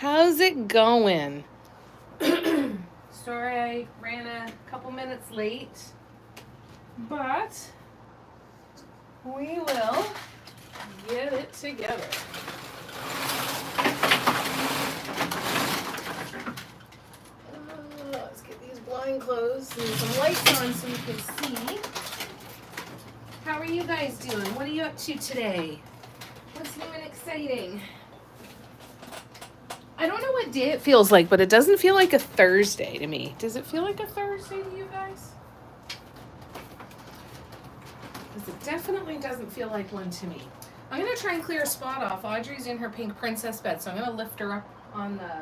How's it going? Sorry I ran a couple minutes late, but we will get it together. Let's get these blind closed and some lights on so you can see. How are you guys doing? What are you up to today? What's new and exciting? I don't know what day it feels like, but it doesn't feel like a Thursday to me. Does it feel like a Thursday to you guys? Because it definitely doesn't feel like one to me. I'm going to try and clear a spot off. Audrey's in her pink princess bed, so I'm going to lift her up on the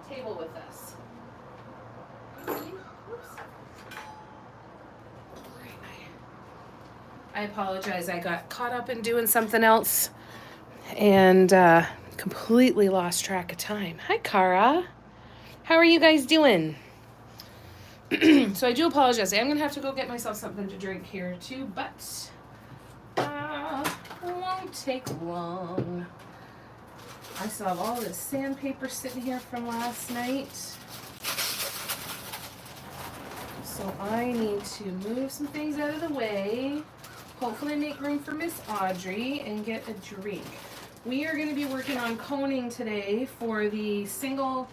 table with us. Oops. I apologize. I got caught up in doing something else and completely lost track of time. Hi, Cara. How are you guys doing? So I do apologize. I'm going to have to go get myself something to drink here too, but it won't take long. I still have all this sandpaper sitting here from last night. So I need to move some things out of the way. Hopefully make room for Miss Audrey and get a drink. We are going to be working on coning today for the single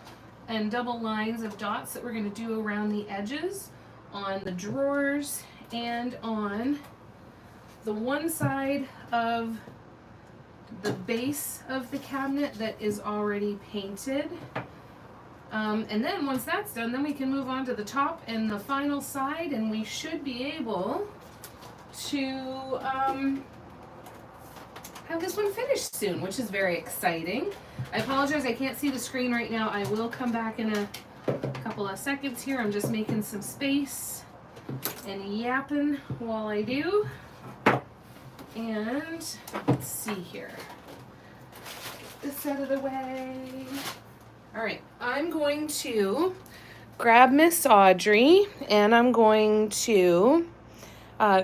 and double lines of dots that we're going to do around the edges on the drawers and on the one side of the base of the cabinet that is already painted. And then once that's done, then we can move on to the top and the final side, and we should be able to have this one finished soon, which is very exciting. I apologize, I can't see the screen right now. I will come back in a couple of seconds here. I'm just making some space and yapping while I do. And let's see here. Get this out of the way. All right, I'm going to grab Miss Audrey and I'm going to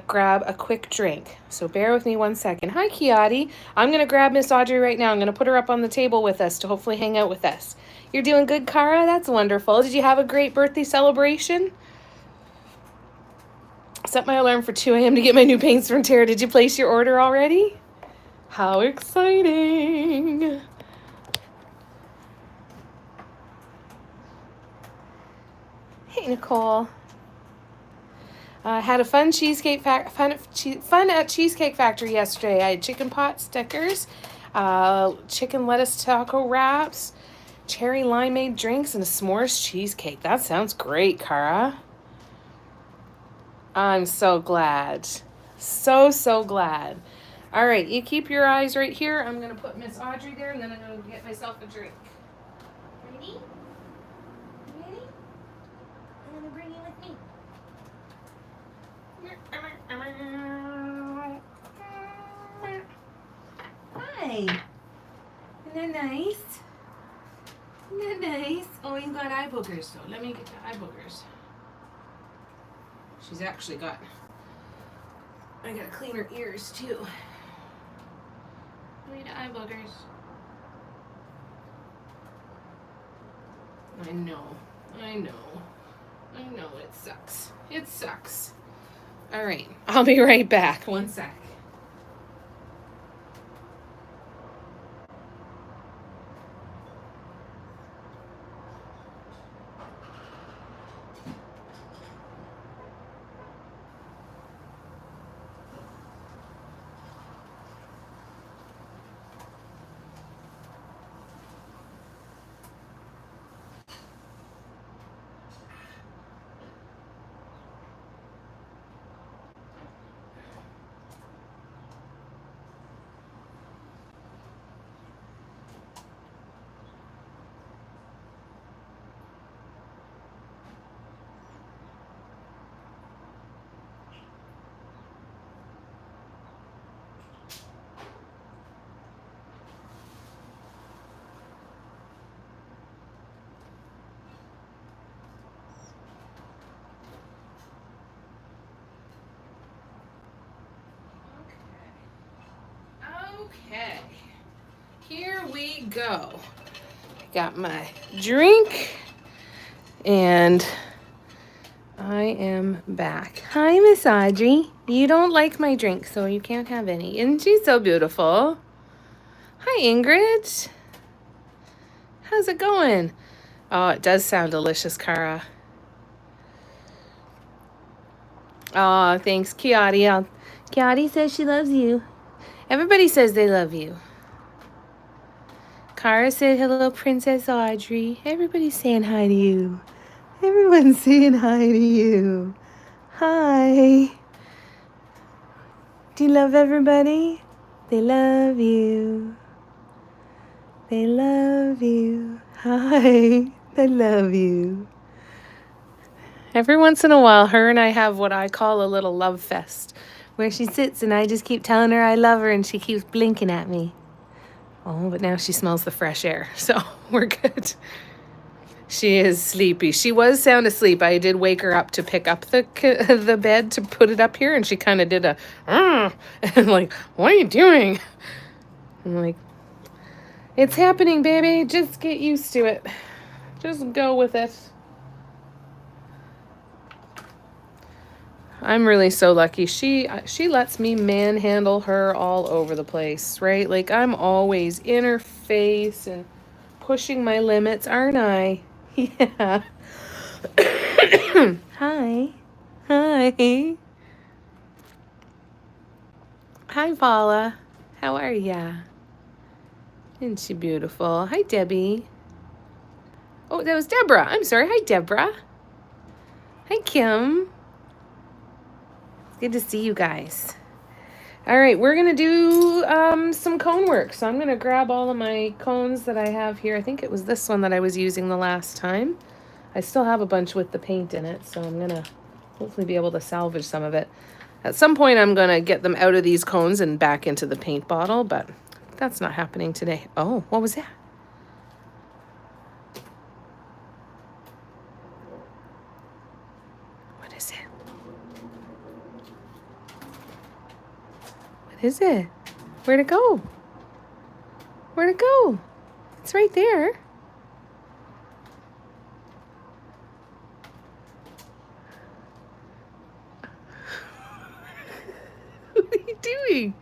grab a quick drink. So bear with me one second. Hi, Kiati. I'm going to grab Miss Audrey right now. I'm going to put her up on the table with us to hopefully hang out with us. You're doing good, Cara? That's wonderful. Did you have a great birthday celebration? Set my alarm for 2 a.m. to get my new paints from Tara. Did you place your order already? How exciting. Hey, Nicole. Had a fun fun at Cheesecake Factory yesterday. I had chicken pot stickers, chicken lettuce taco wraps, cherry limeade drinks, and a s'mores cheesecake. That sounds great, Cara. I'm so glad. So glad. All right, you keep your eyes right here. I'm going to put Miss Audrey there, and then I'm going to get myself a drink. Ready? Ready? I'm going to bring you with me. Hi. Isn't that nice? Isn't that nice? Oh, you got eye boogers, so let me get the eye boogers. She's actually got, I gotta clean her ears too. Look at the eye boogers. I know, it sucks. It sucks. All right, I'll be right back. One sec. Okay, here we go. got my drink, and I am back. Hi, Miss Audrey. You don't like my drink, so you can't have any. Isn't she so beautiful? Hi, Ingrid. How's it going? Oh, it does sound delicious, Cara. Oh, thanks, Kiati. Kiati says she loves you. Everybody says they love you. Cara said hello, Princess Audrey. Everybody's saying hi to you. Everyone's saying hi to you. Hi. Do you love everybody? They love you. They love you. Hi. They love you. Every once in a while, her and I have what I call a little love fest, where she sits and I just keep telling her I love her and she keeps blinking at me. Oh, but now she smells the fresh air, so we're good. She is sleepy. She was sound asleep. I did wake her up to pick up the bed to put it up here, and she kind of did a, and I'm like, what are you doing? I'm like, it's happening, baby. Just get used to it. Just go with it. I'm really so lucky. She lets me manhandle her all over the place, right? Like, I'm always in her face and pushing my limits, aren't I? Yeah. Hi. Hi. Hi, Paula. How are ya? Isn't she beautiful? Hi, Debbie. Oh, that was Deborah. I'm sorry. Hi, Deborah. Hi, Kim. It's good to see you guys. All right, we're going to do some cone work. So I'm going to grab all of my cones that I have here. I think it was this one that I was using the last time. I still have a bunch with the paint in it, so I'm going to hopefully be able to salvage some of it. At some point, I'm going to get them out of these cones and back into the paint bottle, but that's not happening today. Oh, what was that? What is it? What is it? Where'd it go? Where'd it go? It's right there. What are you doing?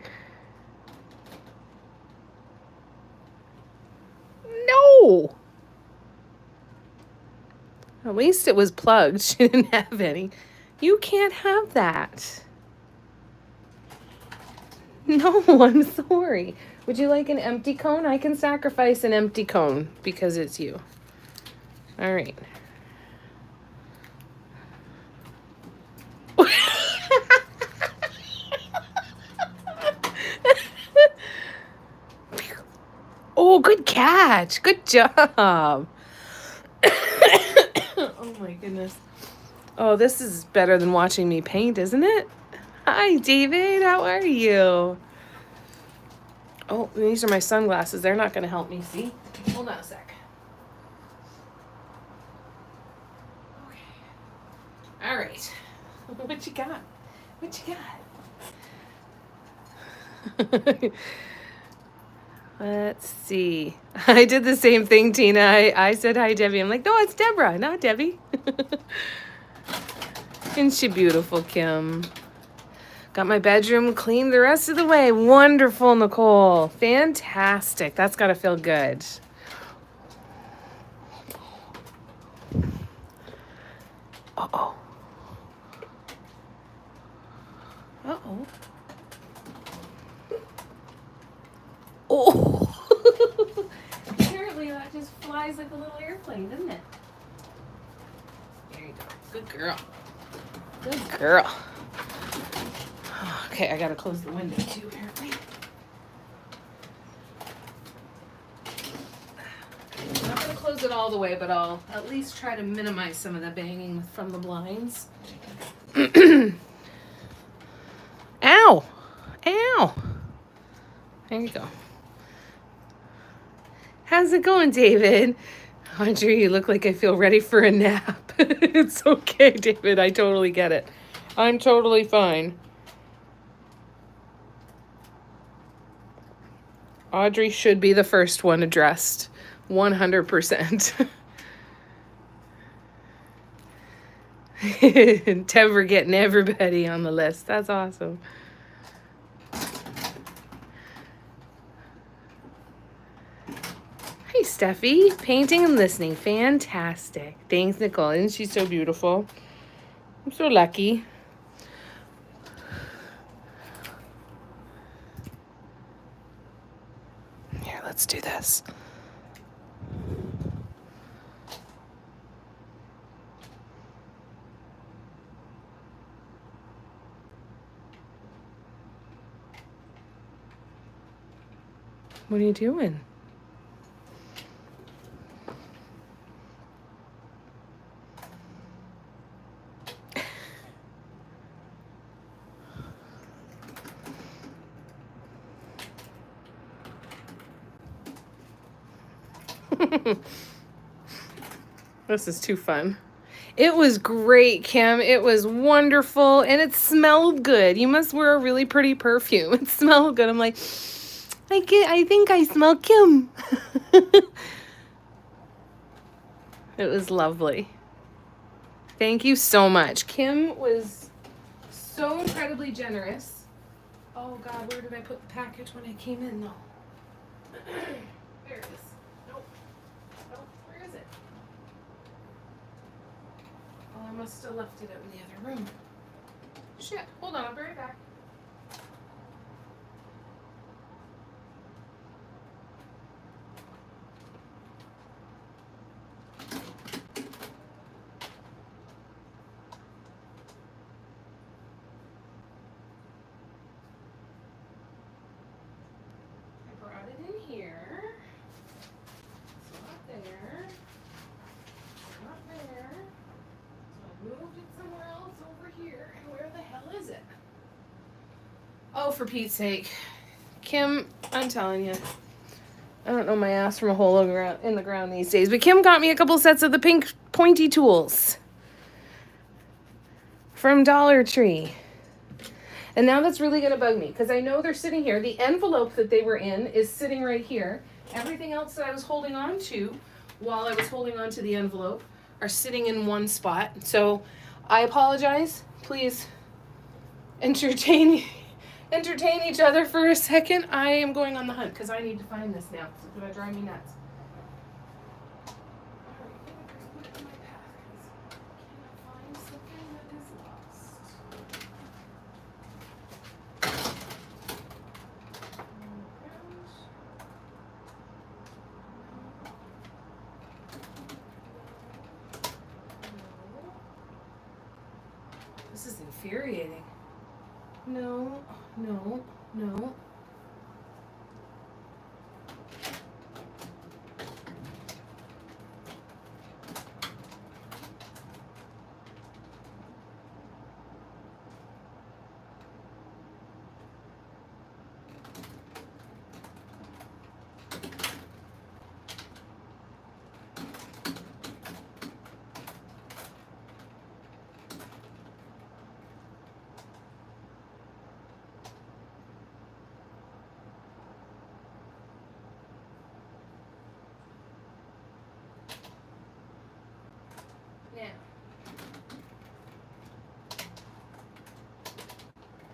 No! At least it was plugged. She didn't have any. You can't have that. No, I'm sorry. Would you like an empty cone? I can sacrifice an empty cone because it's you. All right. Oh, good catch. Good job. Oh my goodness. Oh, this is better than watching me paint, isn't it? Hi, David. How are you? Oh, these are my sunglasses. They're not going to help me see. Hold on a sec. Okay. All right. What you got? What you got? Let's see. I did the same thing, Tina. I said hi, Debbie. I'm like, no, it's Deborah, not Debbie. Isn't she beautiful, Kim? Got my bedroom cleaned the rest of the way. Wonderful, Nicole. Fantastic. That's got to feel good. Uh-oh. Uh-oh. Oh. Apparently that just flies like a little airplane, doesn't it? There you go. Good girl. Good girl. Okay, I gotta close the window too, apparently. I'm not gonna close it all the way, but I'll at least try to minimize some of the banging from the blinds. Ow! Ow! There you go. How's it going, David? Audrey, you look like I feel ready for a nap. It's okay, David. I totally get it. I'm totally fine. Audrey should be the first one addressed 100%. Tever getting everybody on the list. That's awesome. Hey, Steffi. Painting and listening. Fantastic. Thanks, Nicole. Isn't she so beautiful? I'm so lucky. Here, let's do this. What are you doing? This is too fun. It was great, Kim. It was wonderful, and it smelled good. You must wear a really pretty perfume. It smelled good. I'm like, I think I smell Kim. It was lovely. Thank you so much. Kim was so incredibly generous. Oh God, where did I put the package when I came in? No. There it is. Nope. Nope. Where is it? Oh, I must have left it out in the other room. Shit. Hold on. I'll be right back. Oh, for Pete's sake. Kim, I'm telling you. I don't know my ass from a hole in the ground these days. But Kim got me a couple sets of the pink pointy tools. From Dollar Tree. And now that's really going to bug me. Because I know they're sitting here. The envelope that they were in is sitting right here. Everything else that I was holding on to while I was holding on to the envelope are sitting in one spot. So I apologize. Please entertain each other for a second. I am going on the hunt because I need to find this now. It's going to drive me nuts. This is infuriating. No.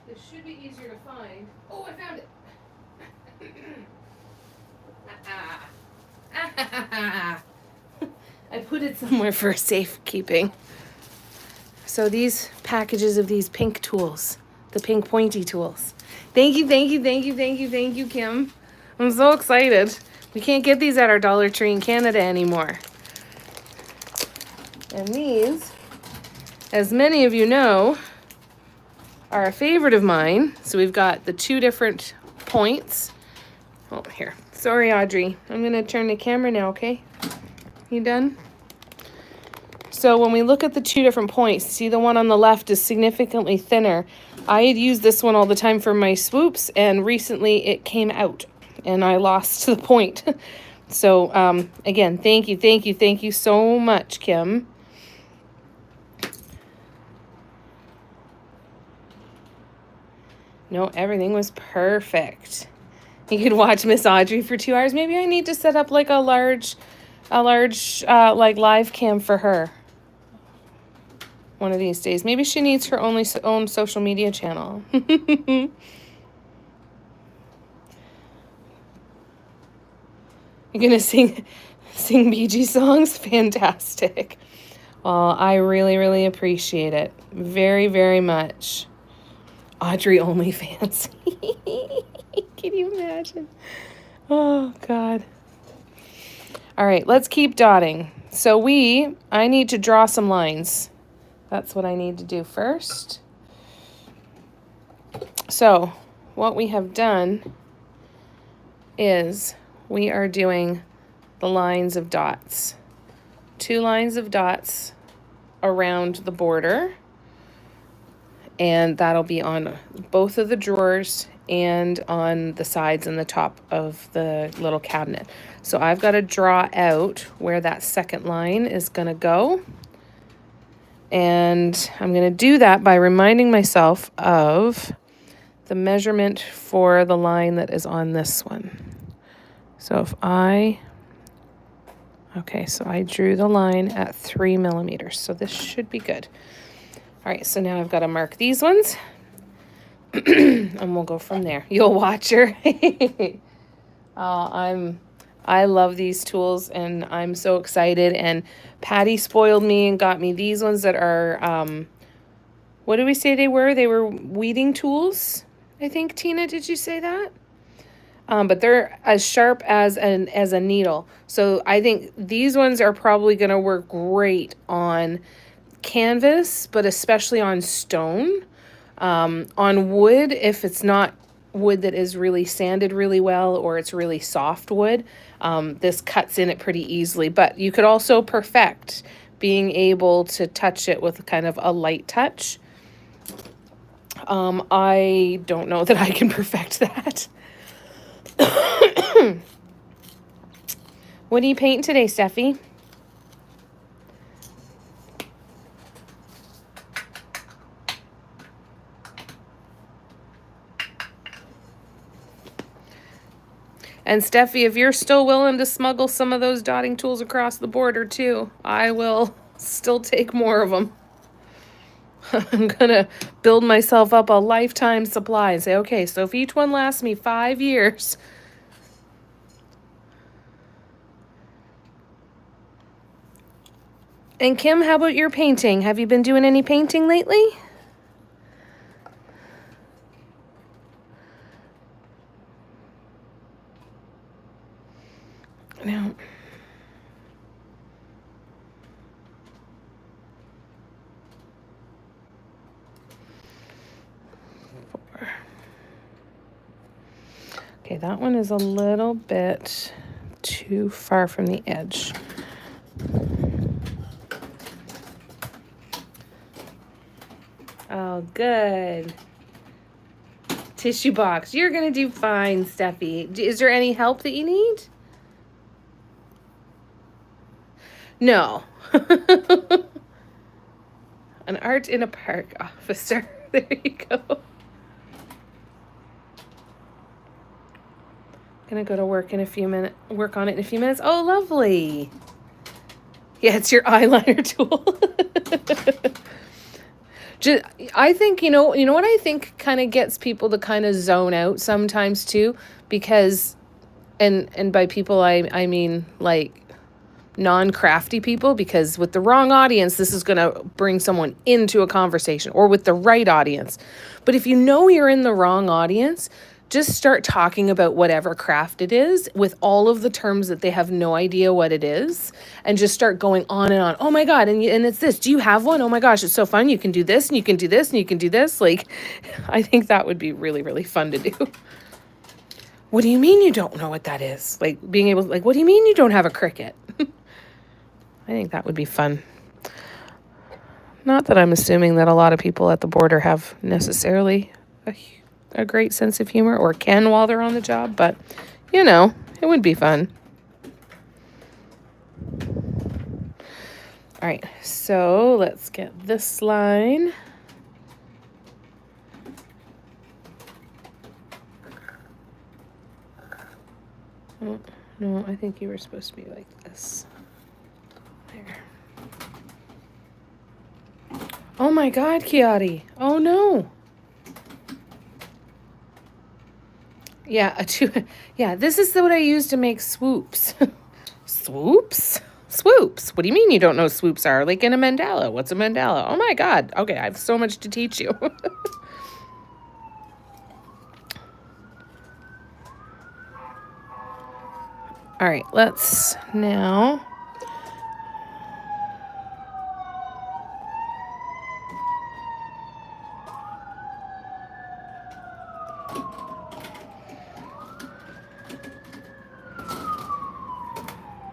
This should be easier to find. Oh, I found it. I put it somewhere for safekeeping. So these packages of these pink tools, the pink pointy tools. Thank you, Kim. I'm so excited. We can't get these at our Dollar Tree in Canada anymore. And these, as many of you know, are a favorite of mine. So we've got the two different points. Oh, here. Sorry, Audrey. I'm going to turn the camera now, okay? You done? So when we look at the two different points, see the one on the left is significantly thinner. I had used this one all the time for my swoops, and recently it came out, and I lost the point. So, again, thank you so much, Kim. No, everything was perfect. You could watch Miss Audrey for 2 hours. Maybe I need to set up like a large like live cam for her one of these days. Maybe she needs her own social media channel. You're gonna sing Bee Gees songs? Fantastic. Well, I really, really appreciate it. Very, very much. Audrey OnlyFans. Can you imagine? Oh, God. All right, let's keep dotting. So I need to draw some lines. That's what I need to do first. So what we have done is we are doing the lines of dots. 2 lines of dots around the border, and that'll be on both of the drawers and on the sides and the top of the little cabinet. So I've got to draw out where that second line is going to go, and I'm going to do that by reminding myself of the measurement for the line that is on this one. So okay, so I drew the line at 3 millimeters, so this should be good. All right, so now I've got to mark these ones, and we'll go from there. You'll watch her. I love these tools, and I'm so excited. And Patty spoiled me and got me these ones that are, what did we say they were? They were weeding tools, I think. Tina, did you say that? But they're as sharp as a needle. So I think these ones are probably going to work great on canvas, but especially on stone. On wood, if it's not wood that is really sanded really well, or it's really soft wood, this cuts in it pretty easily. But you could also perfect being able to touch it with kind of a light touch. I don't know that I can perfect that. What are you painting today, Steffi? And Steffi, if you're still willing to smuggle some of those dotting tools across the border too, I will still take more of them. I'm gonna build myself up a lifetime supply and say, okay, so if each one lasts me 5 years. And Kim, how about your painting? Have you been doing any painting lately? No. Okay, that one is a little bit too far from the edge. Oh, good. Tissue box. You're going to do fine, Steffi. Is there any help that you need? No. An art in a park officer. There you go. Gonna go to work in a few minutes. Work on it in a few minutes. Oh, lovely. Yeah, it's your eyeliner tool. I think, you know what I think kind of gets people to kind of zone out sometimes too, because, and by people I mean like non-crafty people, because with the wrong audience, this is going to bring someone into a conversation, or with the right audience. But if you know you're in the wrong audience, just start talking about whatever craft it is with all of the terms that they have no idea what it is, and just start going on and on. Oh my God, and it's this. Do you have one? Oh my gosh, it's so fun. You can do this, and you can do this, and you can do this. Like, I think that would be really, really fun to do. What do you mean you don't know what that is? Like, being able to, like, what do you mean you don't have a Cricut? I think that would be fun. Not that I'm assuming that a lot of people at the border have necessarily a great sense of humor, or can while they're on the job, but you know, it would be fun. All right, so let's get this line. Oh, no, I think you were supposed to be like this. There. Oh my God, Kiati. Oh no. Yeah, yeah, this is what I use to make swoops. Swoops? Swoops. What do you mean you don't know what swoops are? Like in a mandala. What's a mandala? Oh my God. Okay, I have so much to teach you. All right, let's now.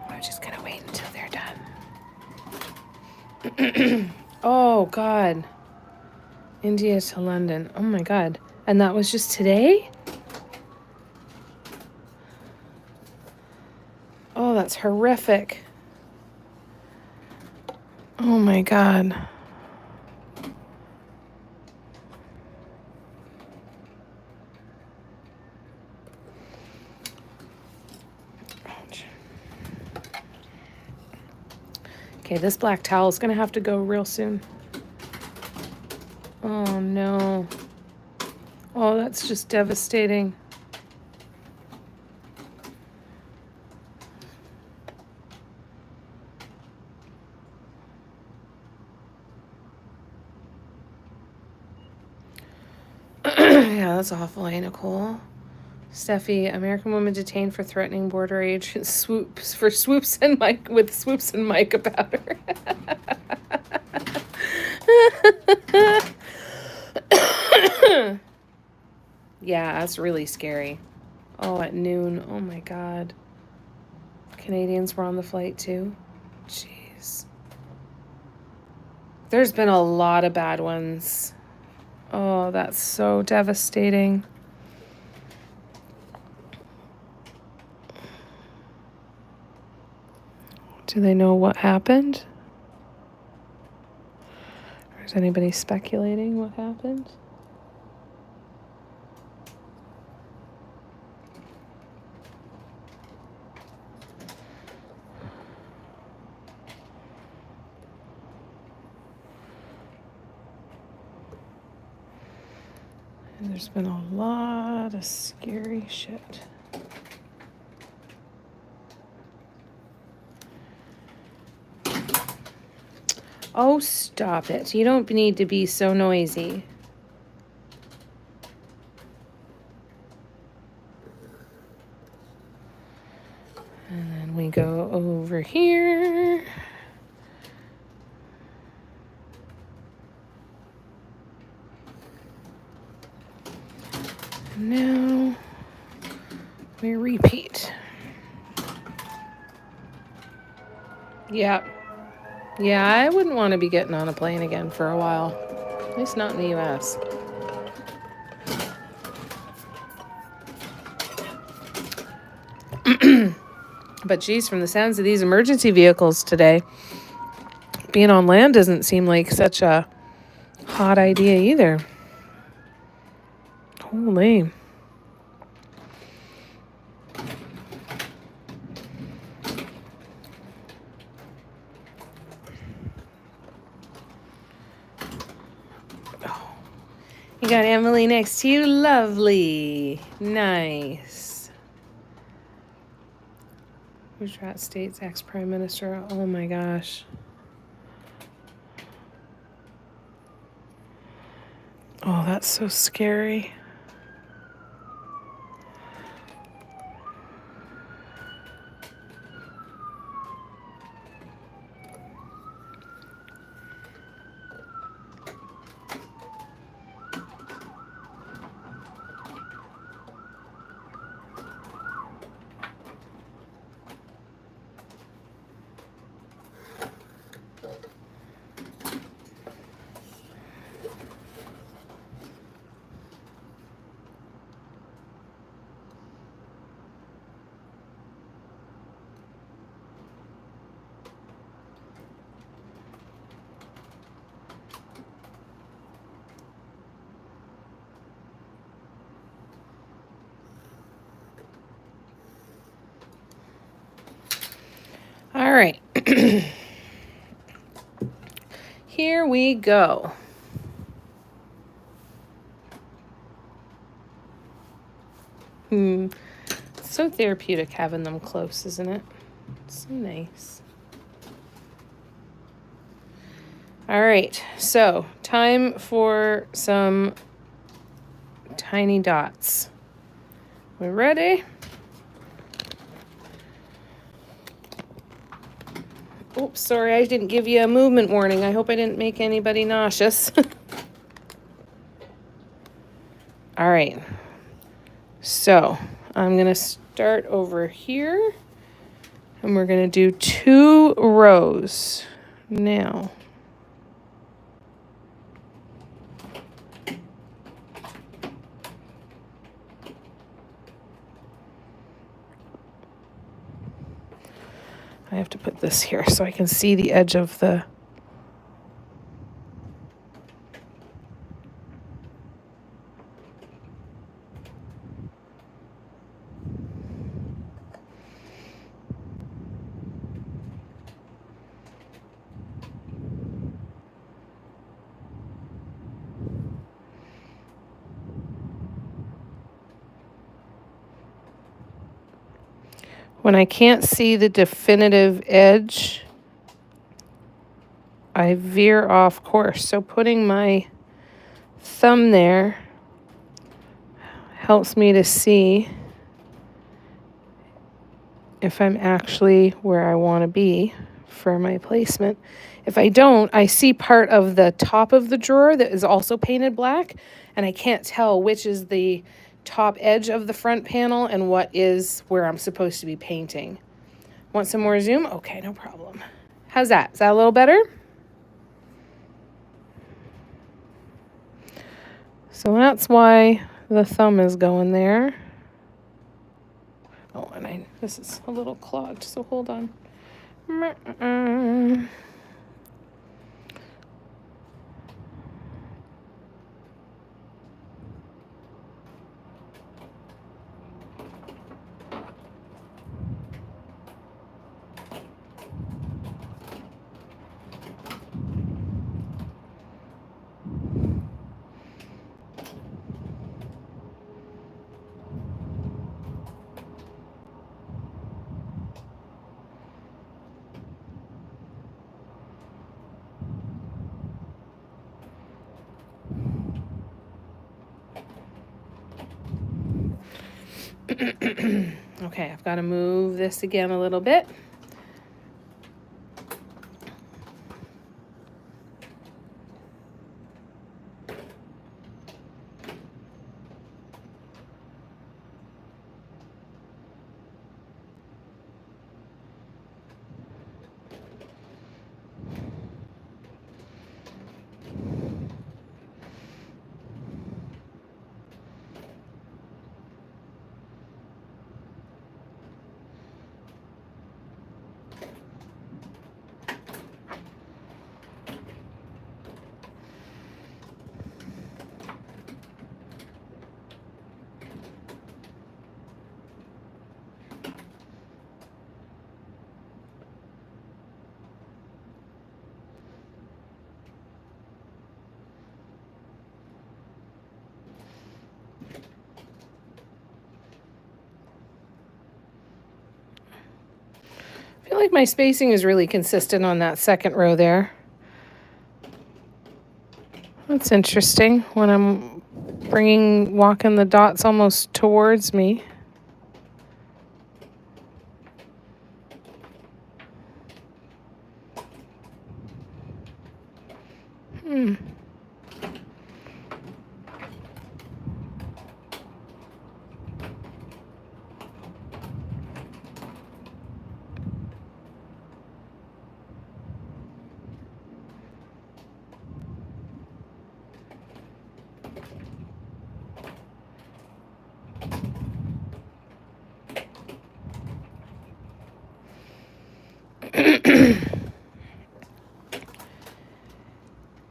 I'm just gonna wait until they're done. Oh God. India to London. Oh my God. And that was just today? Oh, that's horrific. Oh my God. Ouch. Okay, this black towel is gonna have to go real soon. Oh no. Oh, that's just devastating. Yeah, that's awful, eh, Nicole? Steffi, American woman detained for threatening border agent swoops and mica powder. Yeah, that's really scary. Oh, at noon. Oh my God. Canadians were on the flight too. Jeez. There's been a lot of bad ones. Oh, that's so devastating. Do they know what happened? Or is anybody speculating what happened? And there's been a lot of scary shit. Oh, stop it. You don't need to be so noisy. And then we go over here. And now we repeat. Yep. Yeah, I wouldn't want to be getting on a plane again for a while. At least not in the US. But geez, from the sounds of these emergency vehicles today, being on land doesn't seem like such a hot idea either. Holy. You got Emily next to you. Lovely. Nice. Gujarat State's ex-prime minister. Oh my gosh. Oh, that's so scary. Here we go. It's so therapeutic having them close, isn't it? It's so nice. All right, so time for some tiny dots. We ready? Oops, sorry, I didn't give you a movement warning. I hope I didn't make anybody nauseous. All right, so I'm gonna start over here and we're gonna do 2 rows now. I have to put this here so I can see the edge of the... When I can't see the definitive edge, I veer off course. So putting my thumb there helps me to see if I'm actually where I want to be for my placement. If I don't, I see part of the top of the drawer that is also painted black, and I can't tell which is the top edge of the front panel and what is where I'm supposed to be painting. Want some more zoom? Okay, no problem. How's that? Is that a little better? So that's why the thumb is going there. Oh, and this is a little clogged, so hold on. Okay, I've got to move this again a little bit. I feel like my spacing is really consistent on that second row there. That's interesting when I'm walking the dots almost towards me.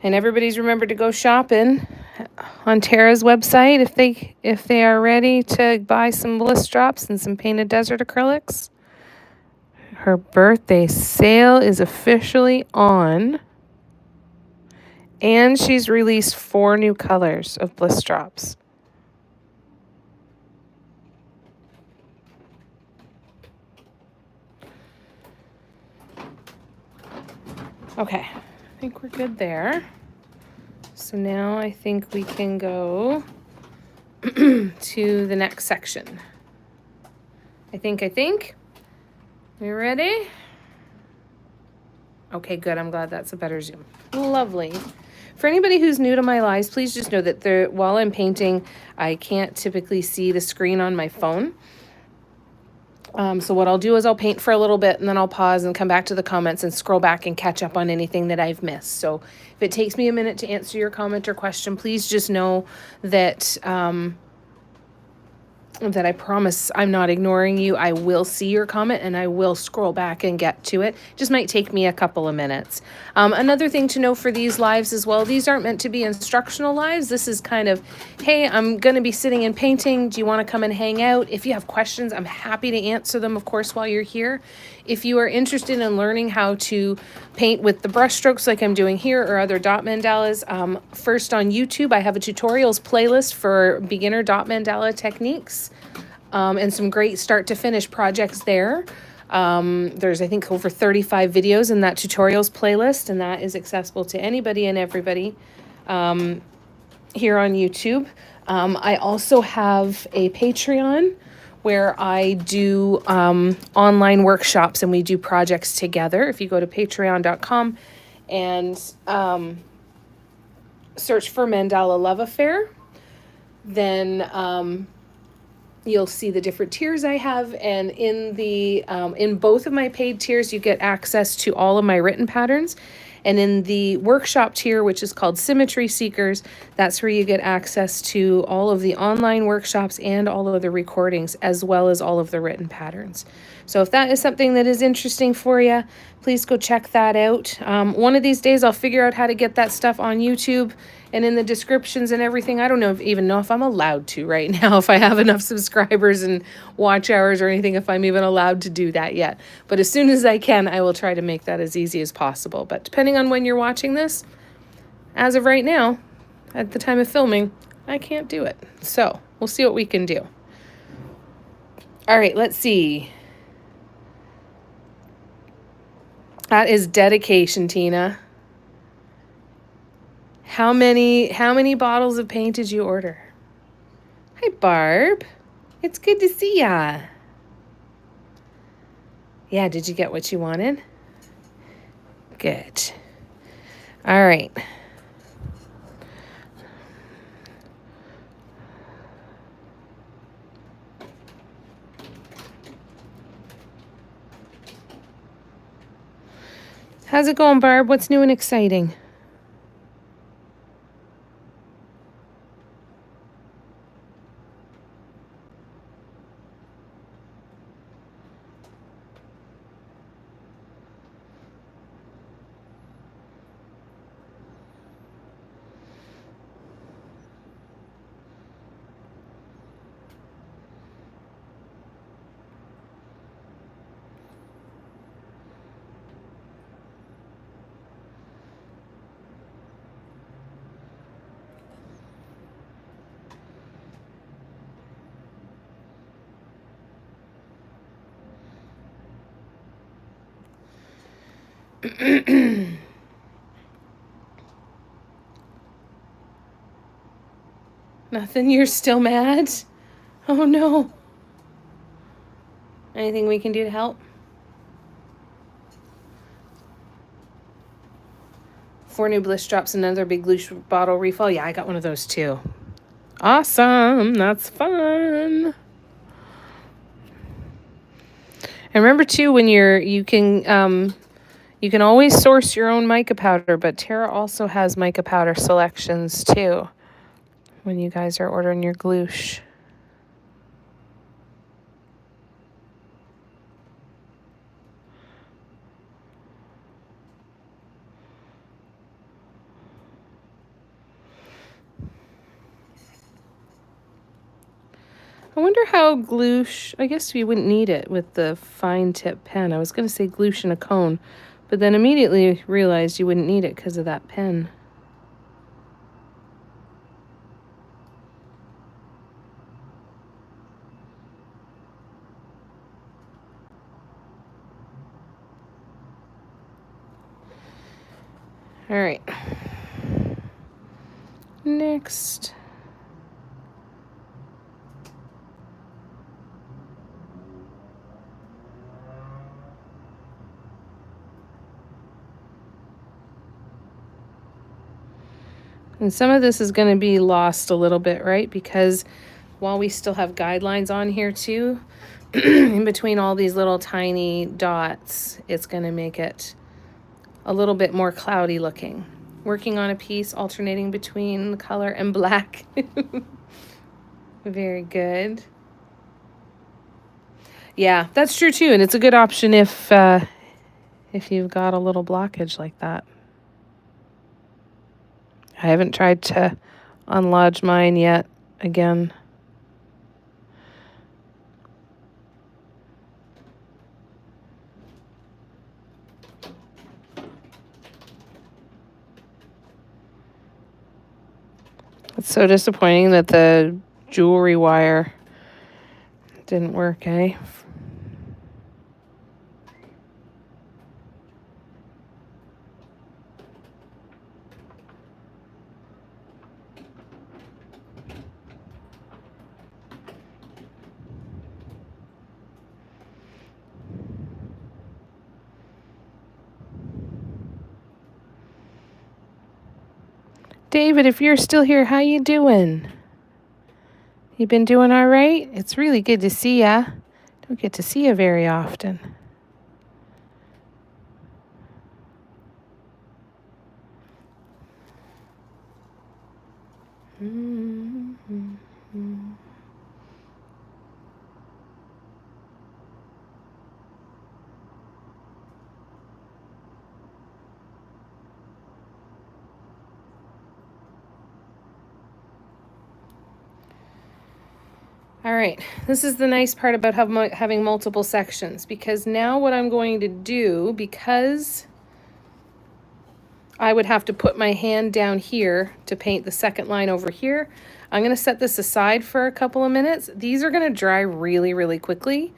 And everybody's remembered to go shopping on Tara's website if they are ready to buy some bliss drops and some painted desert acrylics. her birthday sale is officially on. And she's released 4 new colors of Bliss Drops. Okay, I think we're good there. So now I think we can go to the next section. I think. You ready? Okay, good. I'm glad that's a better zoom. Lovely. For anybody who's new to my lives, please just know that while I'm painting, I can't typically see the screen on my phone. So what I'll do is I'll paint for a little bit and then I'll pause and come back to the comments and scroll back and catch up on anything that I've missed. So if it takes me a minute to answer your comment or question, please just know that that I promise I'm not ignoring you. I will see your comment and I will scroll back and get to it. Just might take me a couple of minutes. Another thing to know for these lives as well, these aren't meant to be instructional lives. This is kind of, hey, I'm going to be sitting and painting. Do you want to come and hang out? If you have questions, I'm happy to answer them, of course, while you're here. If you are interested in learning how to paint with the brush strokes like I'm doing here or other dot mandalas, first on YouTube, I have a tutorials playlist for beginner dot mandala techniques. And some great start to finish projects there. There's, I think, over 35 videos in that tutorials playlist, and that is accessible to anybody and everybody here on YouTube. I also have a Patreon where I do online workshops and we do projects together. If you go to patreon.com and search for Mandala Love Affair, then you'll see the different tiers I have, and in both of my paid tiers you get access to all of my written patterns, and in the workshop tier, which is called Symmetry Seekers, that's where you get access to all of the online workshops and all of the recordings as well as all of the written patterns. So if that is something that is interesting for you, please go check that out. One of these days I'll figure out how to get that stuff on YouTube and in the descriptions and everything. I don't even know if I'm allowed to right now, if I have enough subscribers and watch hours or anything, if I'm even allowed to do that yet. But as soon as I can, I will try to make that as easy as possible. But depending on when you're watching this, as of right now, at the time of filming, I can't do it. So we'll see what we can do. All right, let's see. That is dedication, Tina. How many bottles of paint did you order? Hi, Barb. It's good to see ya. Yeah, did you get what you wanted? Good. All right. How's it going, Barb? What's new and exciting? Nothing? You're still mad? Oh no. Anything we can do to help? 4 new Bliss Drops, another big loose bottle refill. Yeah, I got one of those too. Awesome. That's fun. And remember too, when you can always source your own mica powder, but Tara also has mica powder selections too when you guys are ordering your glouche. I wonder how glouche, I guess you wouldn't need it with the fine tip pen. I was going to say glouche in a cone, but then immediately realized you wouldn't need it because of that pen. All right. Next. And some of this is going to be lost a little bit, right? Because while we still have guidelines on here too, in between all these little tiny dots, it's going to make it a little bit more cloudy looking. Working on a piece alternating between color and black. Very good. Yeah, that's true too, and it's a good option if you've got a little blockage like that. I haven't tried to unlodge mine yet again. It's so disappointing that the jewelry wire didn't work, eh? David, if you're still here, how you doing? You been doing all right? It's really good to see ya. Don't get to see you very often. All right, this is the nice part about having multiple sections, because now what I'm going to do, because I would have to put my hand down here to paint the second line over here, I'm going to set this aside for a couple of minutes. These are going to dry really, really quickly.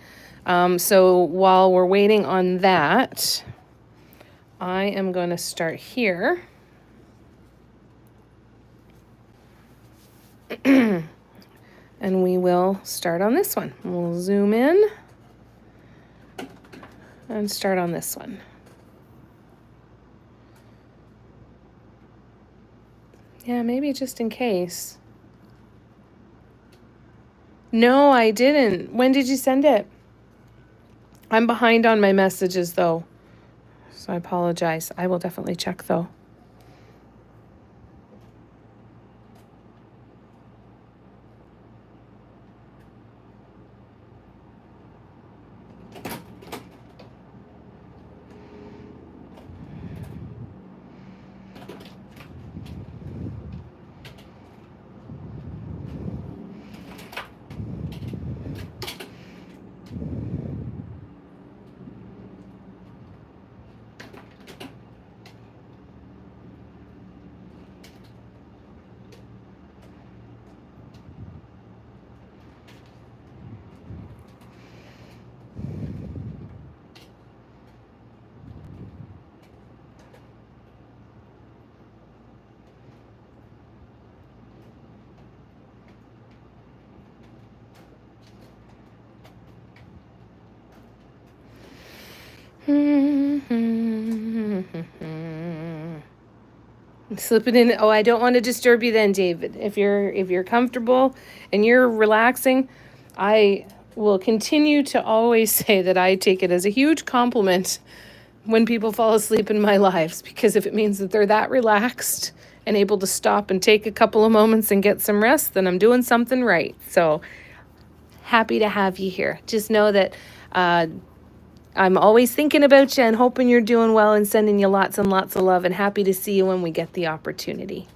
So while we're waiting on that, I am going to start here. And we will start on this one. We'll zoom in and start on this one. Yeah, maybe just in case. No, I didn't. When did you send it? I'm behind on my messages though, so I apologize. I will definitely check though. Slip it in. Oh, I don't want to disturb you then, David. If you're comfortable and you're relaxing, I will continue to always say that I take it as a huge compliment when people fall asleep in my lives, because if it means that they're that relaxed and able to stop and take a couple of moments and get some rest, then I'm doing something right. So happy to have you here. Just know that I'm always thinking about you and hoping you're doing well and sending you lots and lots of love, and happy to see you when we get the opportunity.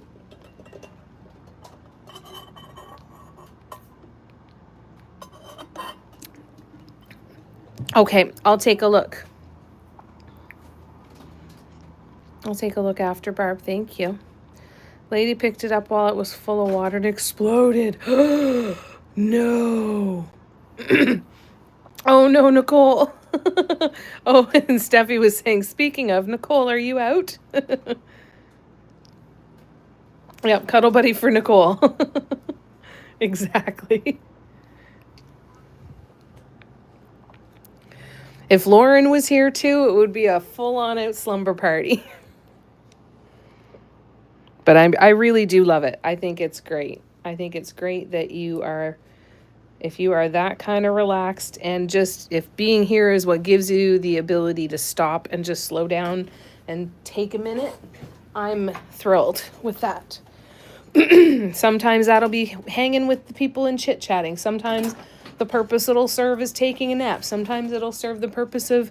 Okay, I'll take a look. I'll take a look after, Barb. Thank you. Lady picked it up while it was full of water and exploded. No. Oh, no, Nicole. Oh, and Steffi was saying, speaking of, Nicole, are you out? Yep, cuddle buddy for Nicole. Exactly. If Lauren was here too, it would be a full-on out slumber party. But I really do love it. I think it's great. I think it's great that you are, if you are that kind of relaxed, and just if being here is what gives you the ability to stop and just slow down and take a minute, I'm thrilled with that. Sometimes that'll be hanging with the people and chit-chatting. Sometimes the purpose it'll serve is taking a nap. Sometimes it'll serve the purpose of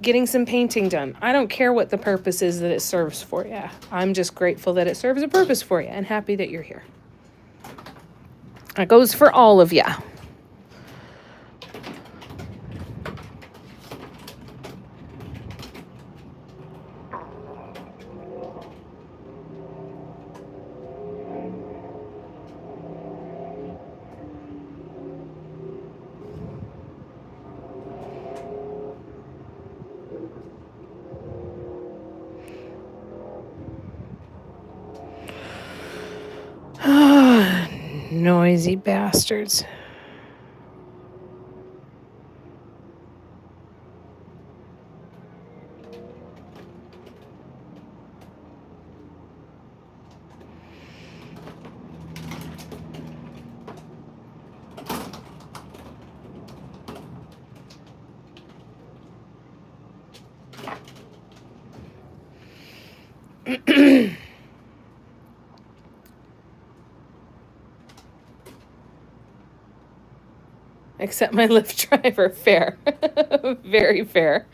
getting some painting done. I don't care what the purpose is that it serves for you. I'm just grateful that it serves a purpose for you and happy that you're here. That goes for all of you. Noisy bastards. Except my Lyft driver. Fair. Very fair.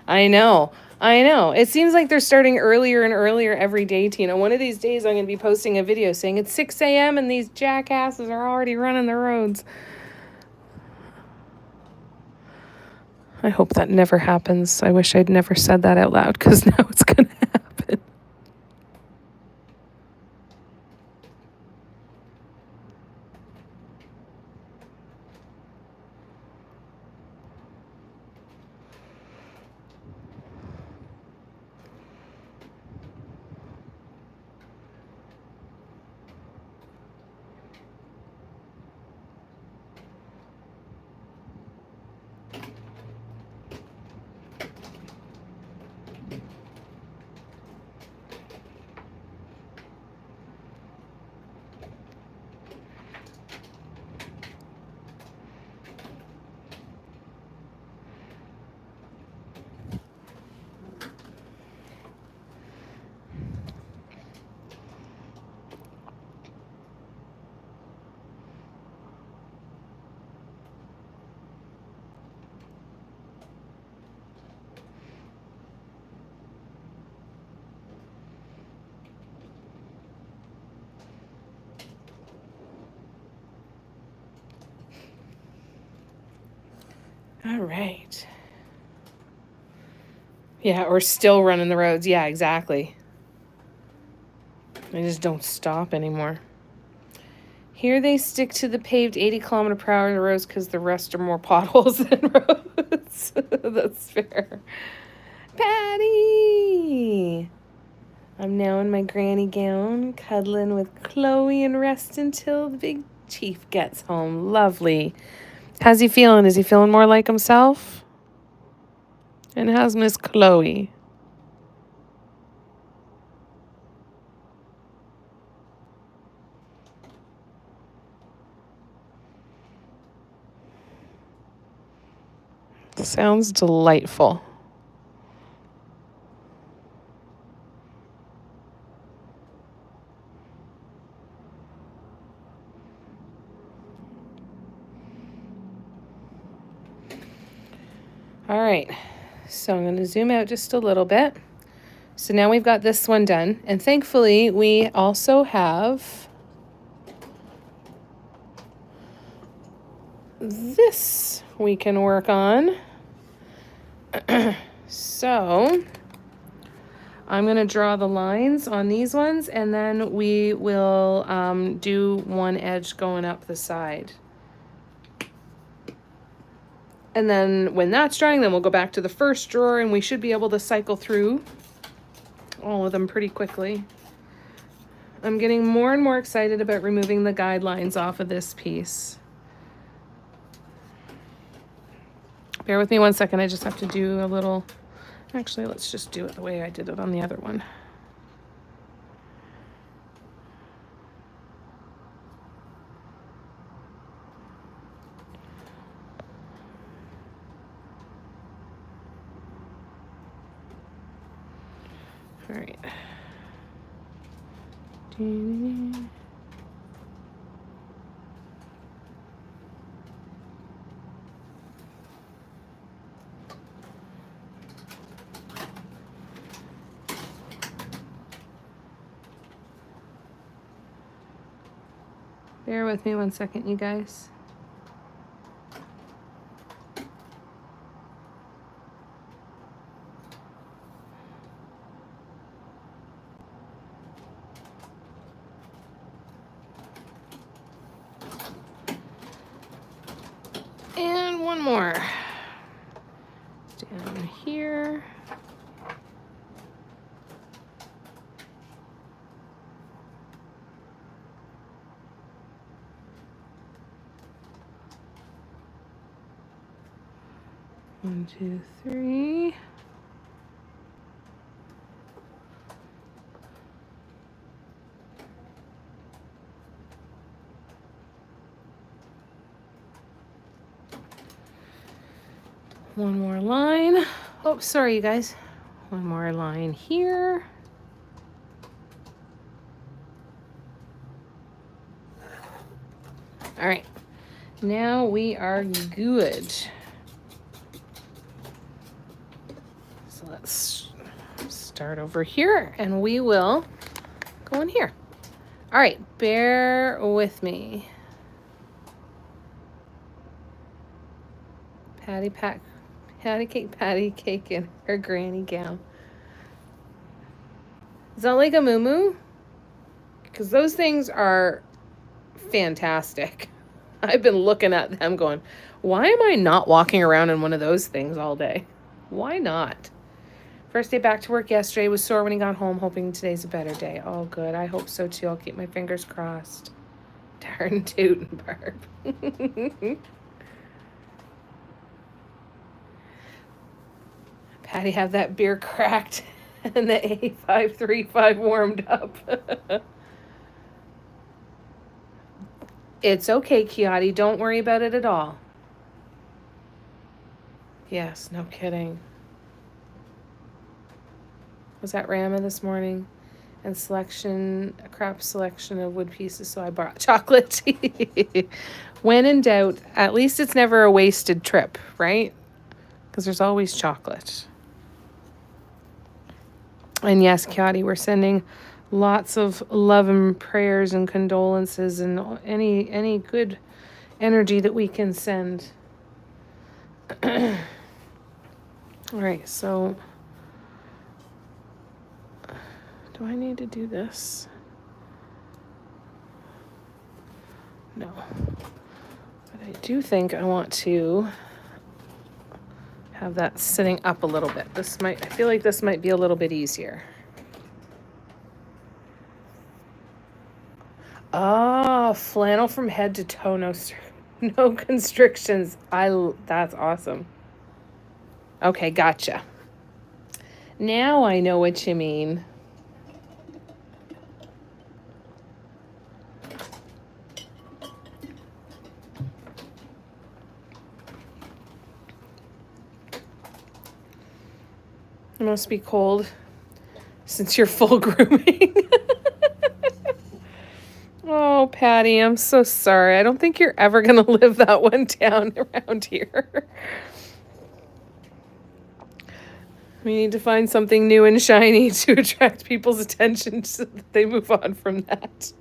I know. I know. It seems like they're starting earlier and earlier every day, Tina. One of these days I'm going to be posting a video saying it's 6 a.m. and these jackasses are already running the roads. I hope that never happens. I wish I'd never said that out loud, because now it's going to happen. All right. Yeah, or still running the roads. Yeah, exactly. They just don't stop anymore. Here they stick to the paved 80-kilometer-per-hour roads because the rest are more potholes than roads. That's fair. Patty! I'm now in my granny gown, cuddling with Chloe and rest until the big chief gets home. Lovely. How's he feeling? Is he feeling more like himself? And how's Miss Chloe? Sounds delightful. All right, so I'm going to zoom out just a little bit. So now we've got this one done, and thankfully we also have this we can work on. So I'm going to draw the lines on these ones, and then we will do one edge going up the side. And then when that's drying, then we'll go back to the first drawer, and we should be able to cycle through all of them pretty quickly. I'm getting more and more excited about removing the guidelines off of this piece. Bear with me one second, I just have to do a little... Actually, let's just do it the way I did it on the other one. All right. Bear with me one second, you guys. And one more. Down here. One, two, three. One more line. Oh, sorry, you guys. One more line here. All right. Now we are good. So let's start over here, and we will go in here. All right, bear with me. Patty cake in her granny gown. Is that like a moo-moo? Because those things are fantastic. I've been looking at them going, why am I not walking around in one of those things all day? Why not? First day back to work yesterday, was sore when he got home, hoping today's a better day. Oh, good. I hope so, too. I'll keep my fingers crossed. Darn tootin' Barb. Patty have that beer cracked and the A535 warmed up. It's okay, Kiati. Don't worry about it at all. Yes, no kidding. Was at Rama this morning, and a crap selection of wood pieces, so I brought chocolate. When in doubt, at least it's never a wasted trip, right? Because there's always chocolate. And yes, Kiati, we're sending lots of love and prayers and condolences and any good energy that we can send. All right, so do I need to do this? No. But I do think I want to have that sitting up a little bit. I feel like this might be a little bit easier. Oh, flannel from head to toe, no constrictions. That's awesome. Okay, gotcha. Now I know what you mean. It must be cold since you're full grooming. Oh, Patty, I'm so sorry. I don't think you're ever going to live that one down around here. We need to find something new and shiny to attract people's attention so that they move on from that.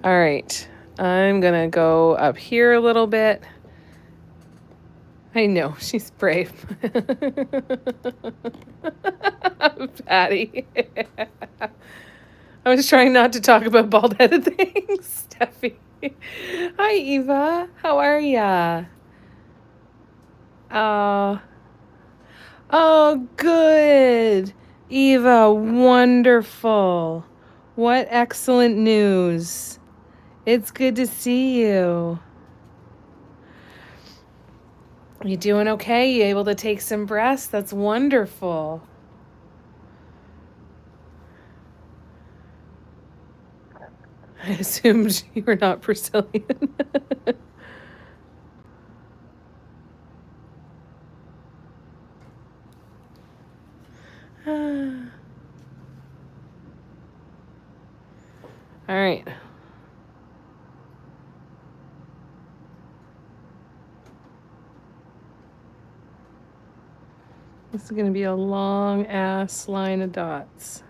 All right. I'm going to go up here a little bit. I know, she's brave. Patty. I was trying not to talk about bald-headed things, Steffi. Hi, Eva. How are ya? Oh, good. Eva, wonderful. What excellent news. It's good to see you. You doing okay? You able to take some breaths? That's wonderful. I assumed you were not Brazilian. All right. This is going to be a long ass line of dots.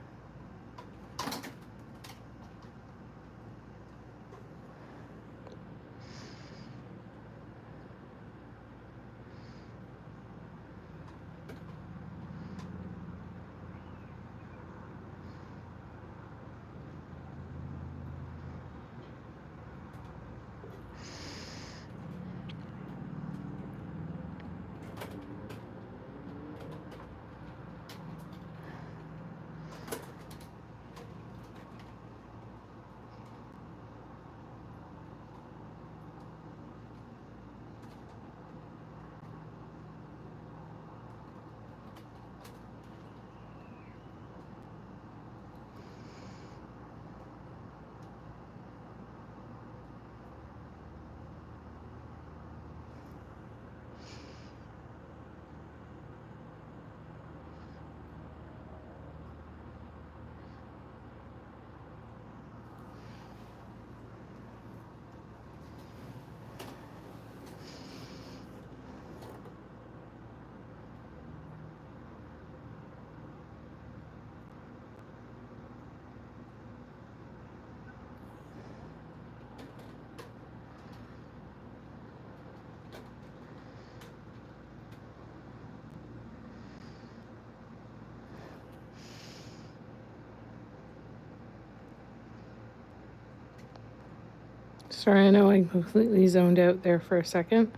Sorry, I know I completely zoned out there for a second.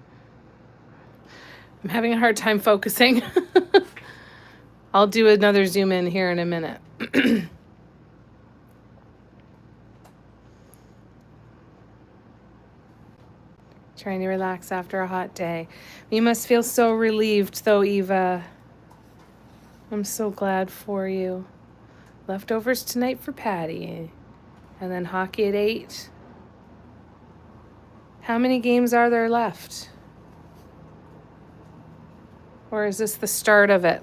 I'm having a hard time focusing. I'll do another zoom in here in a minute. Trying to relax after a hot day. You must feel so relieved though, Eva. I'm so glad for you. Leftovers tonight for Patty. And then hockey at 8. How many games are there left? Or is this the start of it?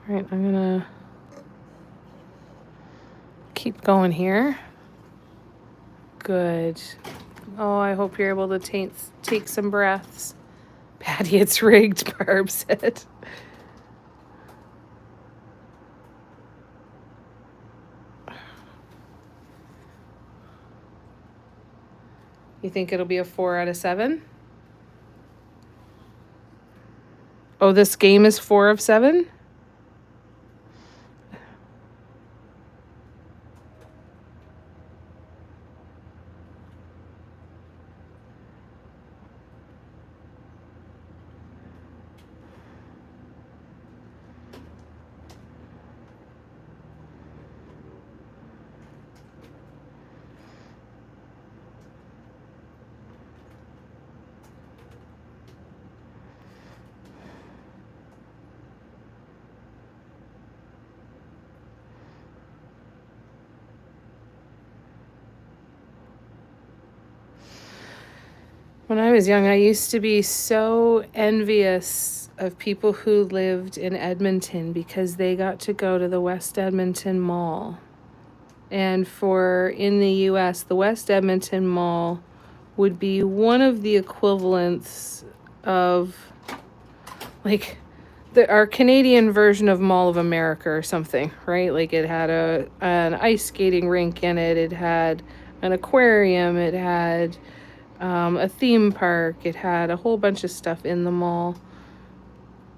All right, I'm gonna keep going here. Good. Oh, I hope you're able to take some breaths. Patty, it's rigged, Barb said. You think it'll be a 4 out of 7? Oh, this game is 4 of 7? When I was young, I used to be so envious of people who lived in Edmonton because they got to go to the West Edmonton Mall. And in the US, the West Edmonton Mall would be one of the equivalents of like our Canadian version of Mall of America or something, right? Like it had an ice skating rink in it. It had an aquarium. It had a theme park. It had a whole bunch of stuff in the mall.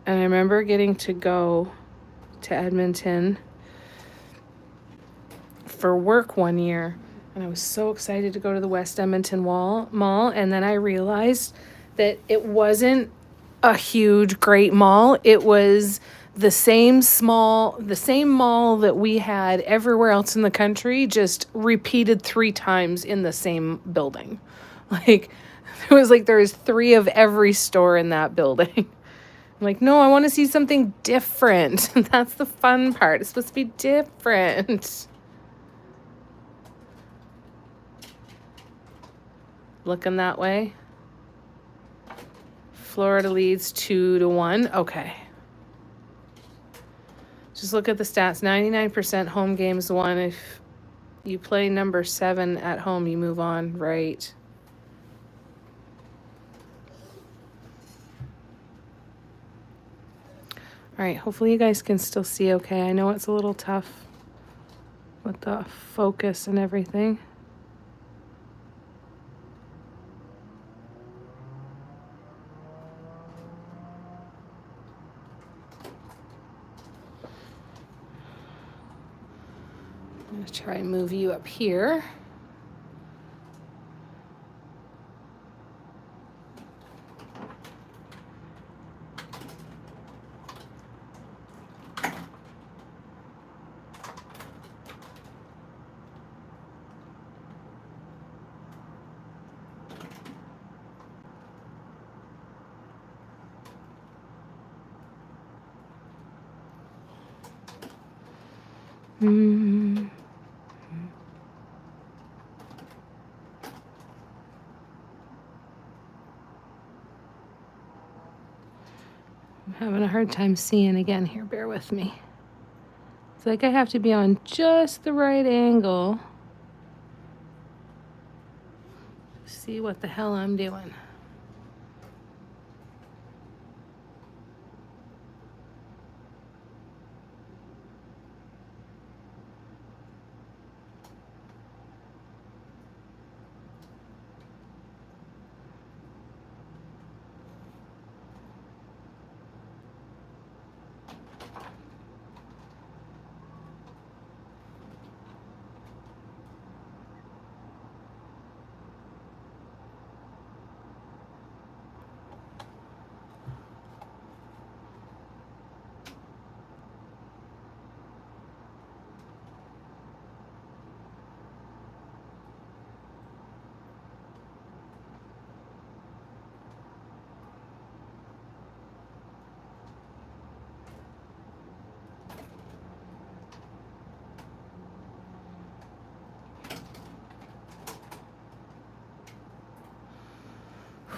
And I remember getting to go to Edmonton for work one year. And I was so excited to go to the West Edmonton Mall. And then I realized that it wasn't a huge, great mall. It was the same mall that we had everywhere else in the country, just repeated 3 times in the same building. Like, there was 3 of every store in that building. I'm like, no, I want to see something different. That's the fun part. It's supposed to be different. Looking that way. Florida leads 2-1. Okay. Just look at the stats. 99% home games won. If you play number 7 at home, you move on, right? All right, hopefully you guys can still see okay. I know it's a little tough with the focus and everything. I'm going to try and move you up here. I'm having a hard time seeing again here. Bear with me. It's like I have to be on just the right angle. See what the hell I'm doing.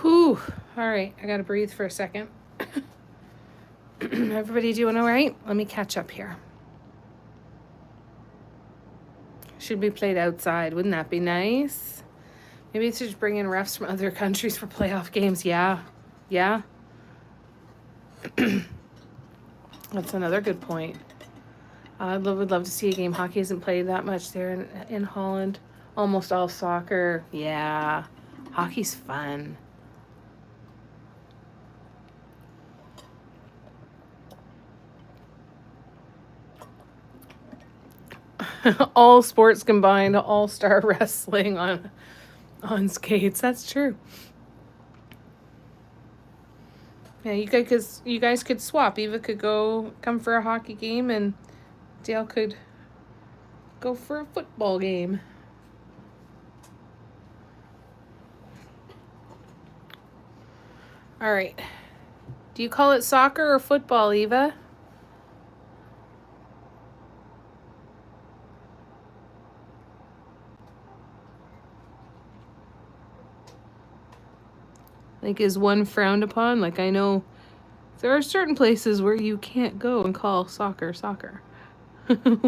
Whew. All right, I gotta breathe for a second. Everybody doing all right? Let me catch up here. Should be played outside. Wouldn't that be nice? Maybe it's just bring in refs from other countries for playoff games. Yeah. Yeah. That's another good point. I would love to see a game. Hockey isn't played that much there in Holland. Almost all soccer. Yeah. Hockey's fun. All sports combined, all-star wrestling on skates. That's true. Yeah, you guys could swap. Eva could come for a hockey game, and Dale could go for a football game. All right. Do you call it soccer or football, Eva? Like, is one frowned upon? Like, I know there are certain places where you can't go and call soccer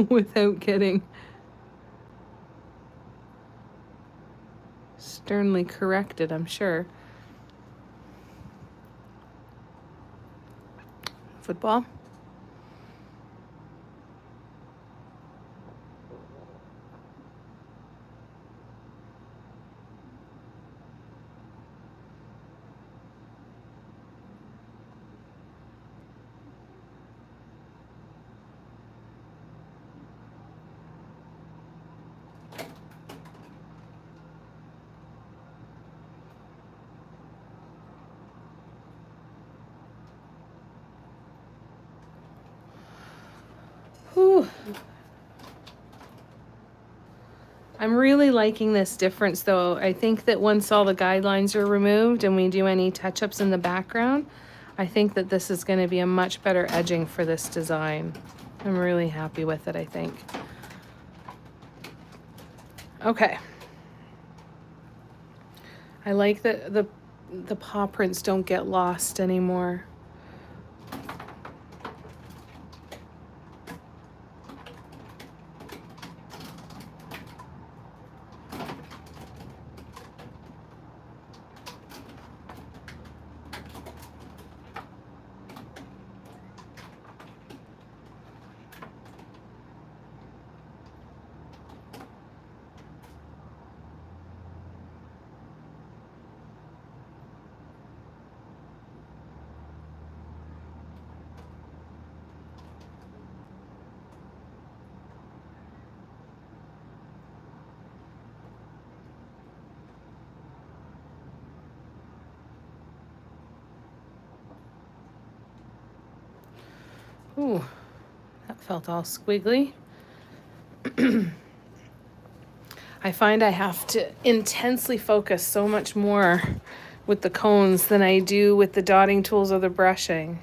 without getting sternly corrected, I'm sure. football. Whew. I'm really liking this difference though. I think that once all the guidelines are removed and we do any touch-ups in the background, I think that this is going to be a much better edging for this design. I'm really happy with it, I think. Okay. I like that the paw prints don't get lost anymore. Ooh, that felt all squiggly. I find I have to intensely focus so much more with the cones than I do with the dotting tools or the brushing.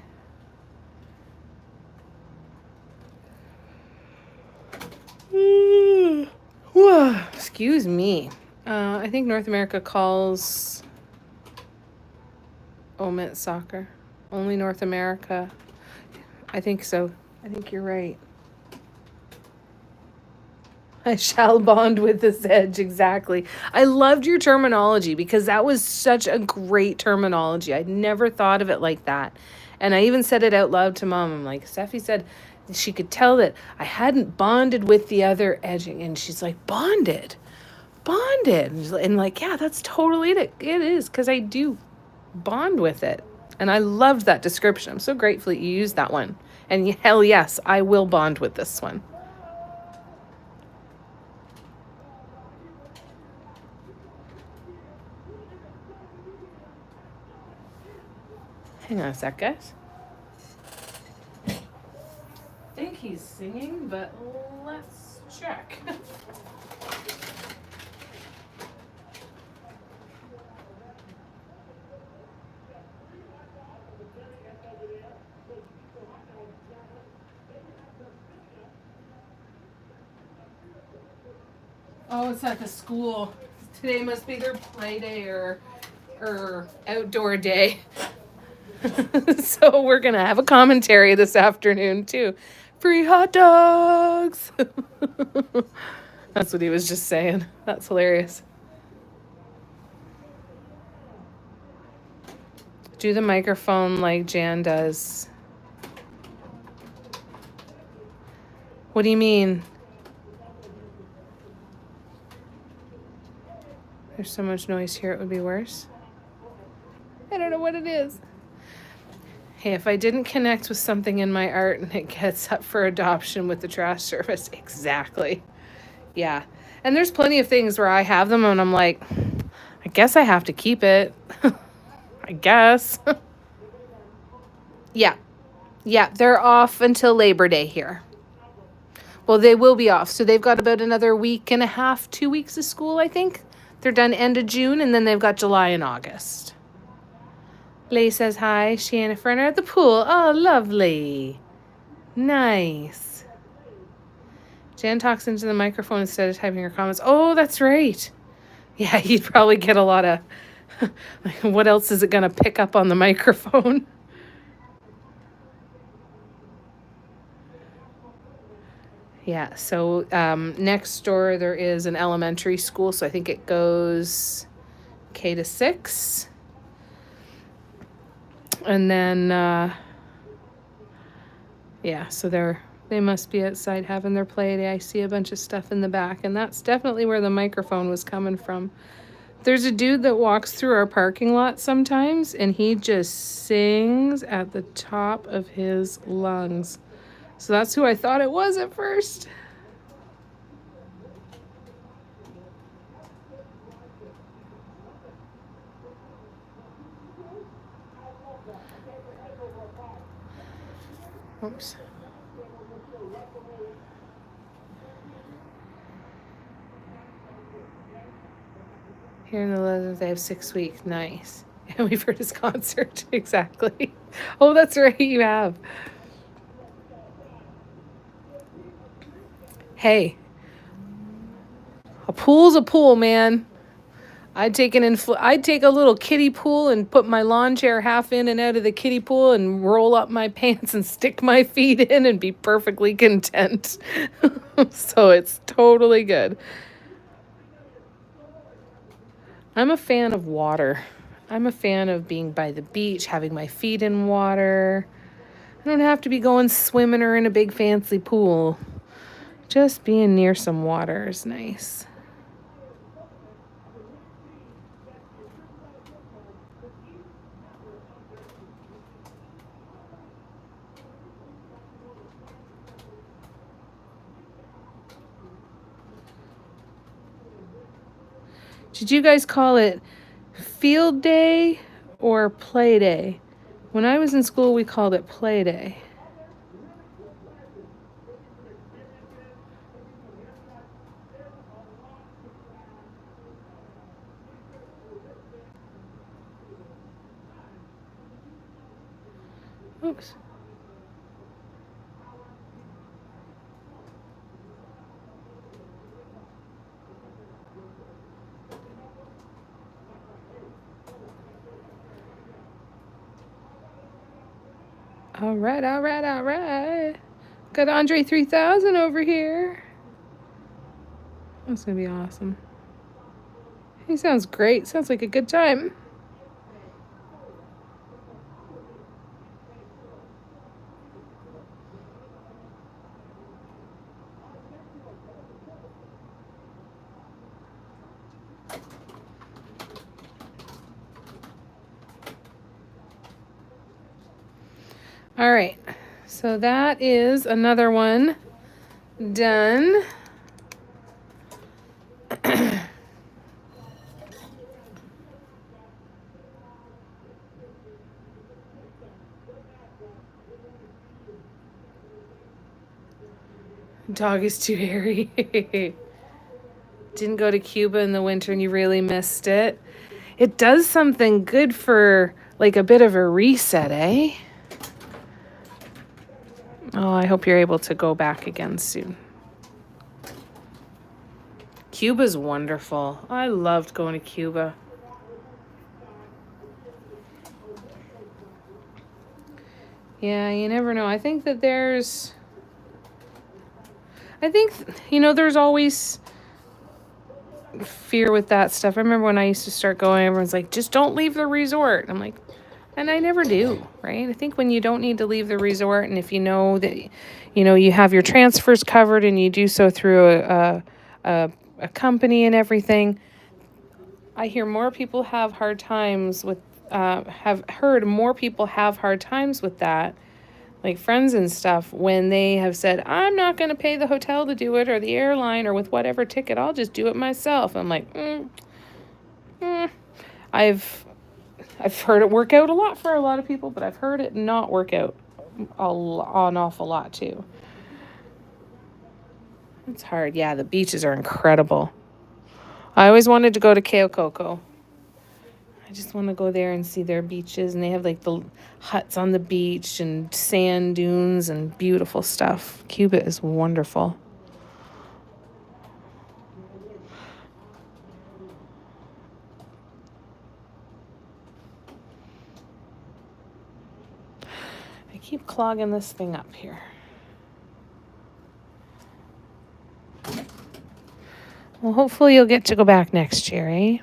Excuse me. I think North America calls omit soccer. Only North America. I think so. I think you're right. I shall bond with this edge, exactly. I loved your terminology because that was such a great terminology. I'd never thought of it like that. And I even said it out loud to Mom. I'm like, Steffi said she could tell that I hadn't bonded with the other edging. And she's like, bonded. And like, yeah, that's totally it. It is, because I do bond with it. And I loved that description. I'm so grateful that you used that one. And hell yes, I will bond with this one. Hang on a sec, guys. I think he's singing, but let's check. Oh, it's at the school. Today must be their play day or outdoor day. So we're going to have a commentary this afternoon too. Free hot dogs. That's what he was just saying. That's hilarious. Do the microphone like Jan does. What do you mean? There's so much noise here, it would be worse. I don't know what it is. Hey, if I didn't connect with something in my art and it gets up for adoption with the trash service, exactly. Yeah. And there's plenty of things where I have them and I'm like, I guess I have to keep it. I guess. Yeah. Yeah, they're off until Labor Day here. Well, they will be off. So they've got about another week and a half, 2 weeks of school, I think. They're done end of June, and then they've got July and August. Lay says hi. She and a friend are at the pool. Oh, lovely. Nice. Jan talks into the microphone instead of typing her comments. Oh, that's right. Yeah, you'd probably get a lot of... like, what else is it going to pick up on the microphone? Yeah, so next door there is an elementary school, so I think it goes K to 6. And then Yeah, so they must be outside having their play day. I see a bunch of stuff in the back, and that's definitely where the microphone was coming from. There's a dude that walks through our parking lot sometimes, and he just sings at the top of his lungs. So that's who I thought it was at first. Oops. Here in the Netherlands, they have 6 weeks. Nice. And we've heard his concert. Exactly. Oh, that's right. You have. Hey, a pool's a pool, man. I'd take a little kiddie pool and put my lawn chair half in and out of the kiddie pool and roll up my pants and stick my feet in and be perfectly content. So it's totally good. I'm a fan of water. I'm a fan of being by the beach, having my feet in water. I don't have to be going swimming or in a big fancy pool. Just being near some water is nice. Did you guys call it field day or play day? When I was in school, we called it play day. Oops. All right, all right, all right. Got Andre 3000 over here. That's going to be awesome. He sounds great. Sounds like a good time. All right. So that is another one done. Dog is too hairy. Didn't go to Cuba in the winter and you really missed it. It does something good for like a bit of a reset, eh? Oh, I hope you're able to go back again soon. Cuba's wonderful. I loved going to Cuba. Yeah, you never know. I think, there's always fear with that stuff. I remember when I used to start going, everyone's like, just don't leave the resort. I'm like, and I never do, right? I think when you don't need to leave the resort, and if you know that, you have your transfers covered and you do so through a company and everything, I hear more people have hard times with, have heard more people have hard times with that, like friends and stuff, when they have said, I'm not going to pay the hotel to do it or the airline or with whatever ticket, I'll just do it myself. I'm like, I've heard it work out a lot for a lot of people, but I've heard it not work out an awful lot too. It's hard. Yeah, the beaches are incredible. I always wanted to go to Cayo Coco. I just want to go there and see their beaches, and they have like the huts on the beach and sand dunes and beautiful stuff. Cuba is wonderful. I keep clogging this thing up here. Well, hopefully you'll get to go back next year, eh?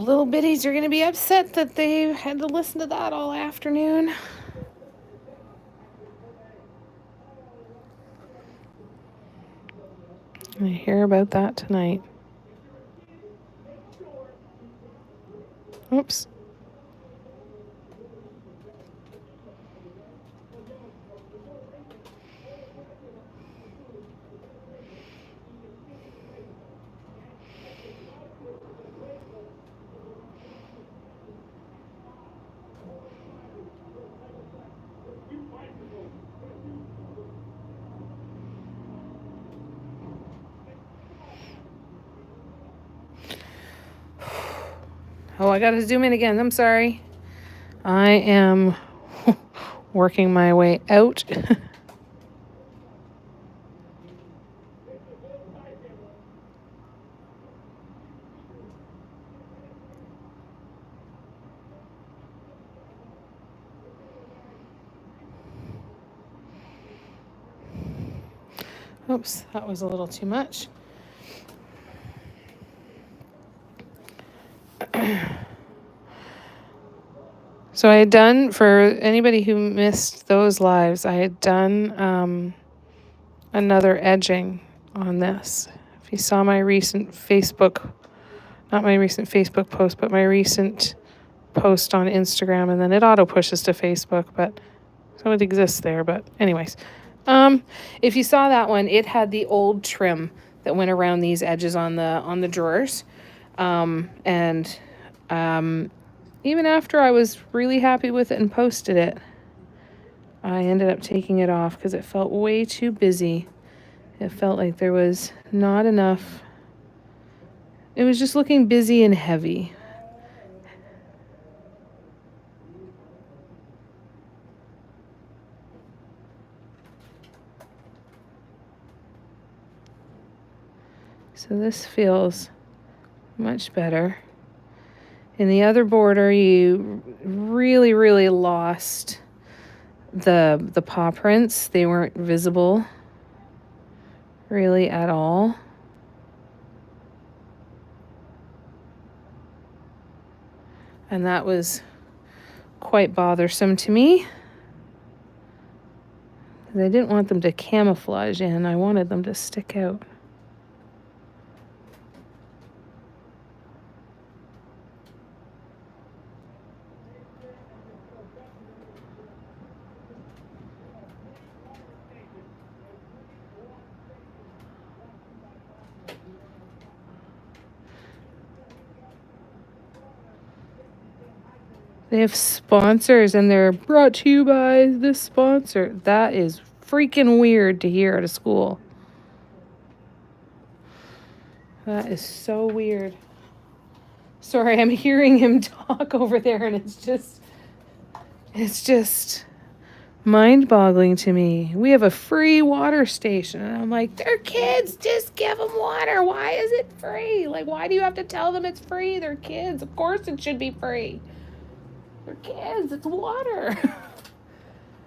little bitties are going to be upset that they had to listen to that all afternoon. I hear about that tonight. Oops. Oh, I got to zoom in again. I'm sorry. I am working my way out. Oops, that was a little too much. So I had done, for anybody who missed those lives, I had done another edging on this. If you saw my recent Facebook, not my recent Facebook post, but my recent post on Instagram, and then it auto pushes to Facebook, but so it exists there. But anyways, if you saw that one, it had the old trim that went around these edges on the drawers, and even after I was really happy with it and posted it, I ended up taking it off because it felt way too busy. It felt like there was not enough. It was just looking busy and heavy. So this feels much better. In the other border, you really, really lost the paw prints. They weren't visible really at all. And that was quite bothersome to me. I didn't want them to camouflage in. I wanted them to stick out. They have sponsors and they're brought to you by this sponsor. That is freaking weird to hear at a school. That is so weird. Sorry, I'm hearing him talk over there and it's just mind-boggling to me. We have a free water station. And I'm like, they're kids. Just give them water. Why is it free? Like, why do you have to tell them it's free? They're kids. Of course it should be free. They're kids. It's water.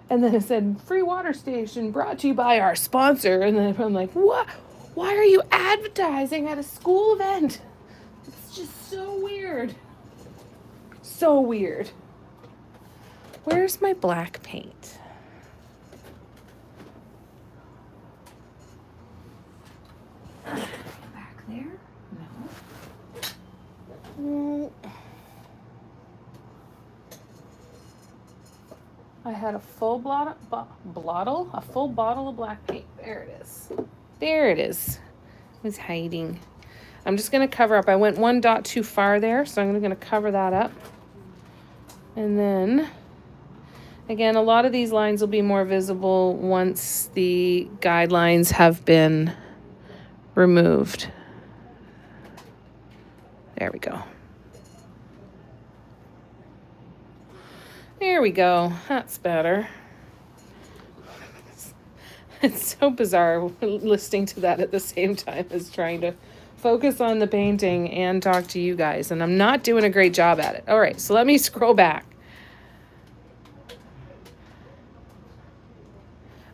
And then it said, free water station brought to you by our sponsor. And then I'm like, what? Why are you advertising at a school event? It's just so weird. So weird. Where's my black paint? Back there? No. I had a full bottle of black paint. There it is. There it is. It was hiding. I'm just going to cover up. I went one dot too far there, so I'm going to cover that up. And then, again, a lot of these lines will be more visible once the guidelines have been removed. There we go. There we go. That's better. It's so bizarre listening to that at the same time as trying to focus on the painting and talk to you guys. And I'm not doing a great job at it. All right, so let me scroll back.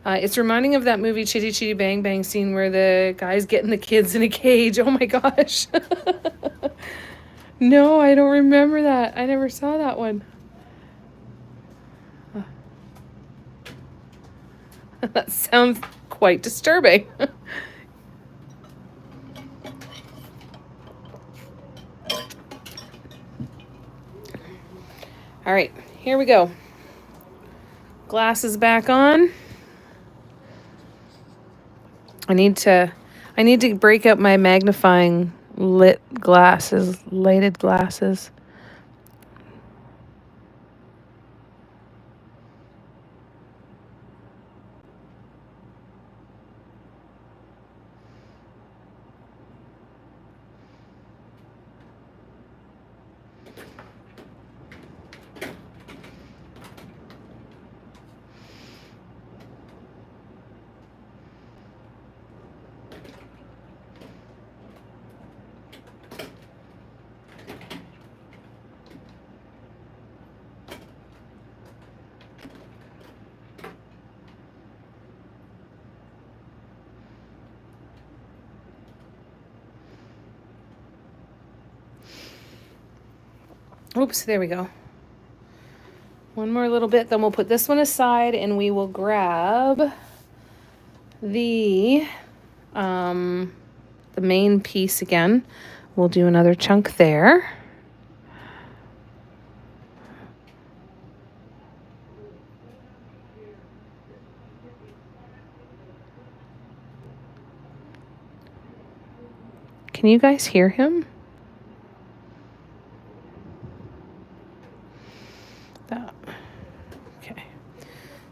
It's reminding of that movie Chitty Chitty Bang Bang scene where the guy's getting the kids in a cage. Oh my gosh. No, I don't remember that. I never saw that one. That sounds quite disturbing. All right, here we go. Glasses back on. I need to break out my magnifying lighted glasses. Oops, there we go. One more little bit, then we'll put this one aside and we will grab the main piece again. We'll do another chunk there. Can you guys hear him? That. Okay.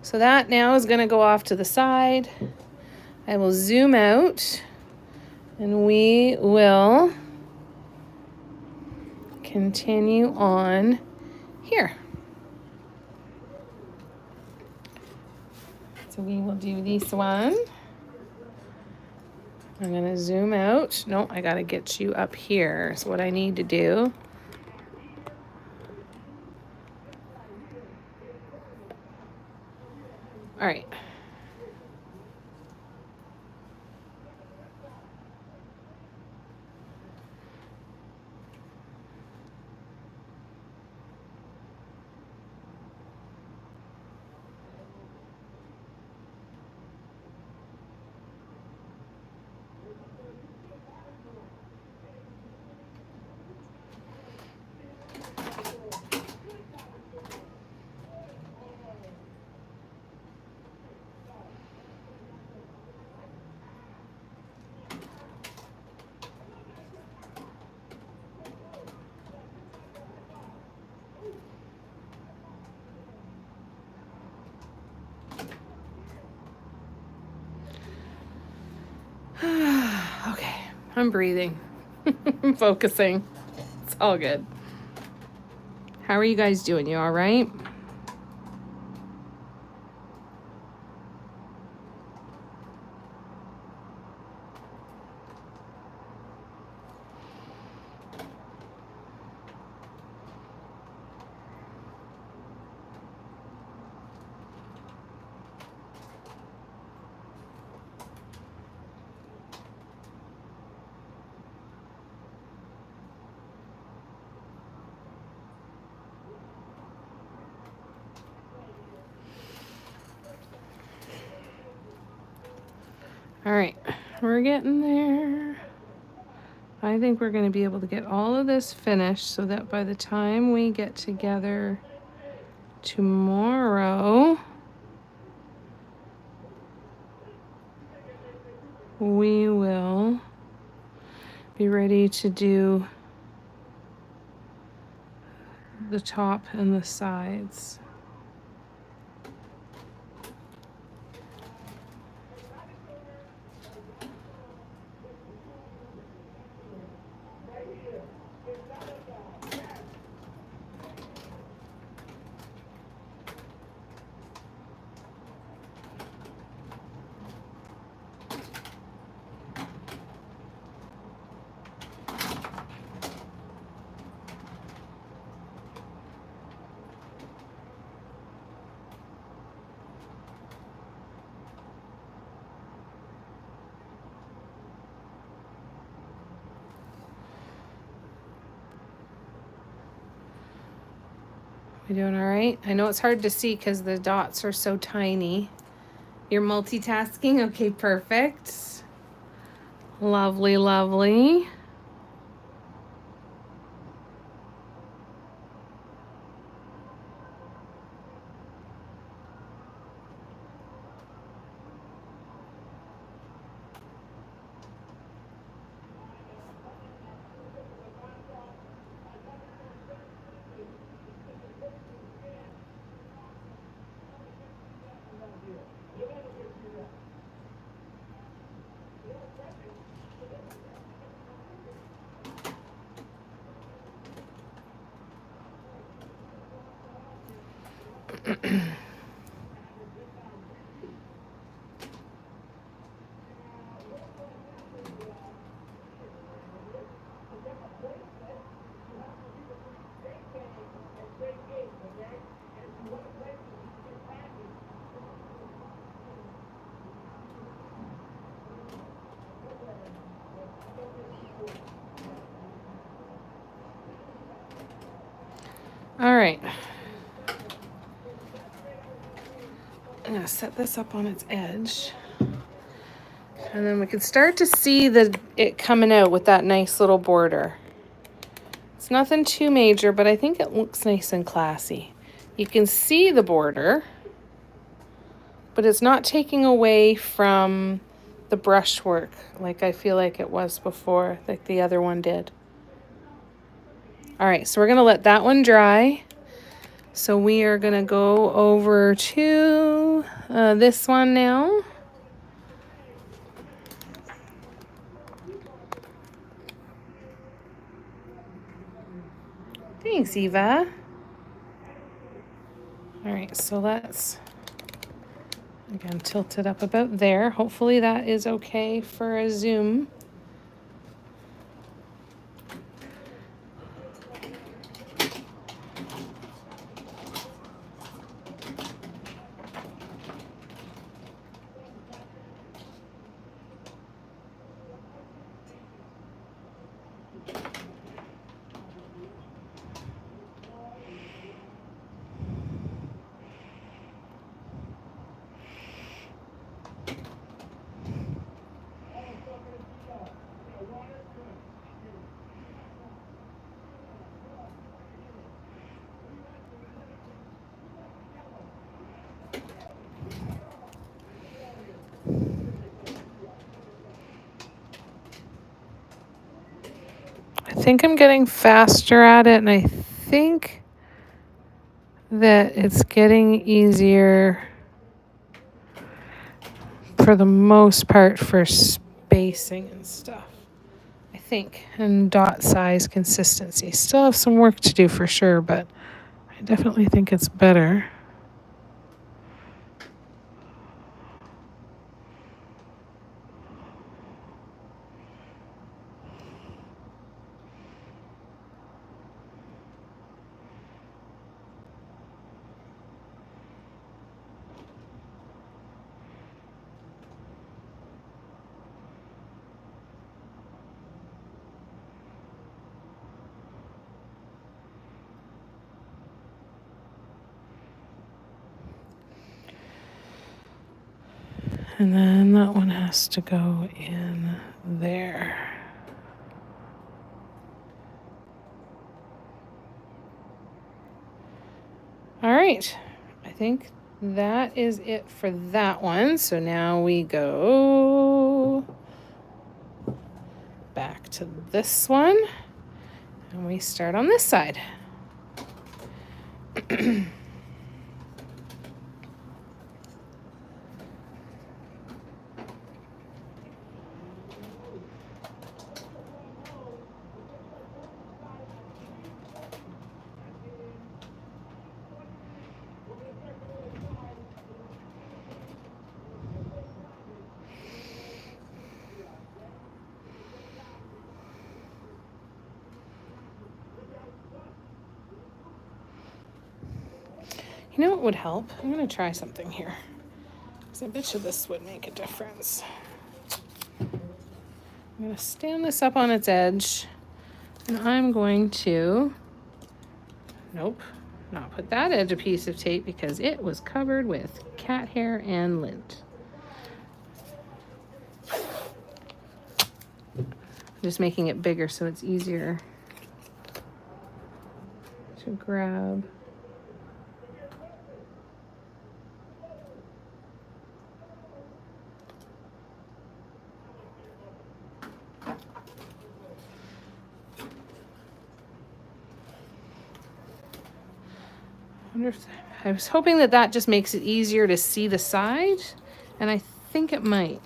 So that now is going to go off to the side. I will zoom out and we will continue on here. So we will do this one. I'm going to zoom out. No, I got to get you up here. So what I need to do. All right. Okay, I'm breathing. I'm focusing. It's all good. How are you guys doing? You all right? All right, we're getting there. I think we're going to be able to get all of this finished so that by the time we get together tomorrow, we will be ready to do the top and the sides. We doing all right? I know it's hard to see because the dots are so tiny. You're multitasking? Okay, perfect. Lovely, lovely. All right. I'm going to set this up on its edge. And then we can start to see it coming out with that nice little border. It's nothing too major, but I think it looks nice and classy. You can see the border, but it's not taking away from the brushwork like I feel like it was before, like the other one did. All right, so we're going to let that one dry. So we are going to go over to this one now. Thanks, Eva. All right, so let's, again, tilt it up about there. Hopefully that is okay for a zoom. I think I'm getting faster at it, and I think that it's getting easier for the most part for spacing and stuff, I think, and dot size consistency. Still have some work to do for sure, but I definitely think it's better. And then that one has to go in there. All right, I think that is it for that one. So now we go back to this one and we start on this side. You know what would help? I'm going to try something here. Because I bet you this would make a difference. I'm going to stand this up on its edge. And I'm going to... Nope. Not put that adhesive tape because it was covered with cat hair and lint. Just making it bigger so it's easier to grab. I was hoping that that just makes it easier to see the side, and I think it might.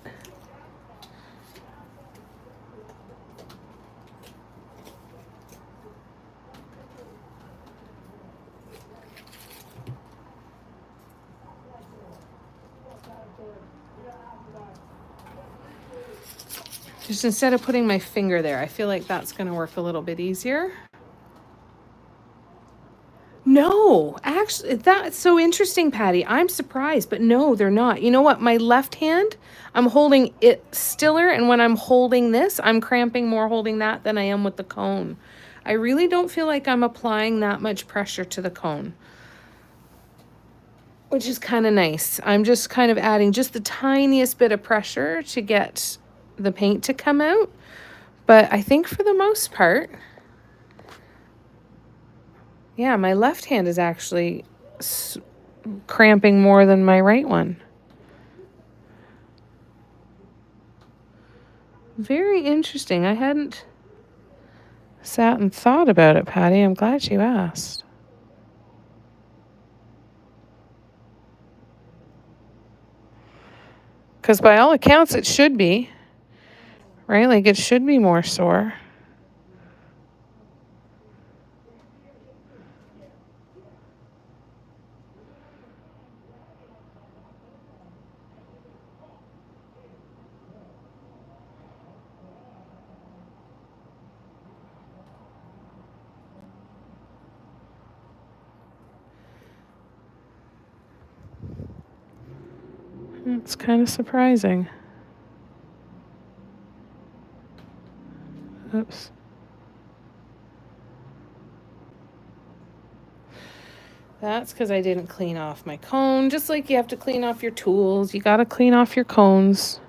Just instead of putting my finger there, I feel like that's going to work a little bit easier. No, actually, that's so interesting, Patty. I'm surprised, but no, they're not. You know what? My left hand, I'm holding it stiller, and when I'm holding this, I'm cramping more holding that than I am with the cone. I really don't feel like I'm applying that much pressure to the cone, which is kind of nice. I'm just kind of adding just the tiniest bit of pressure to get the paint to come out. But I think for the most part, yeah, my left hand is actually cramping more than my right one. Very interesting. I hadn't sat and thought about it, Patty. I'm glad you asked. Because by all accounts, it should be, right? Like it should be more sore. It's kind of surprising. Oops. That's because I didn't clean off my cone. Just like you have to clean off your tools, you got to clean off your cones.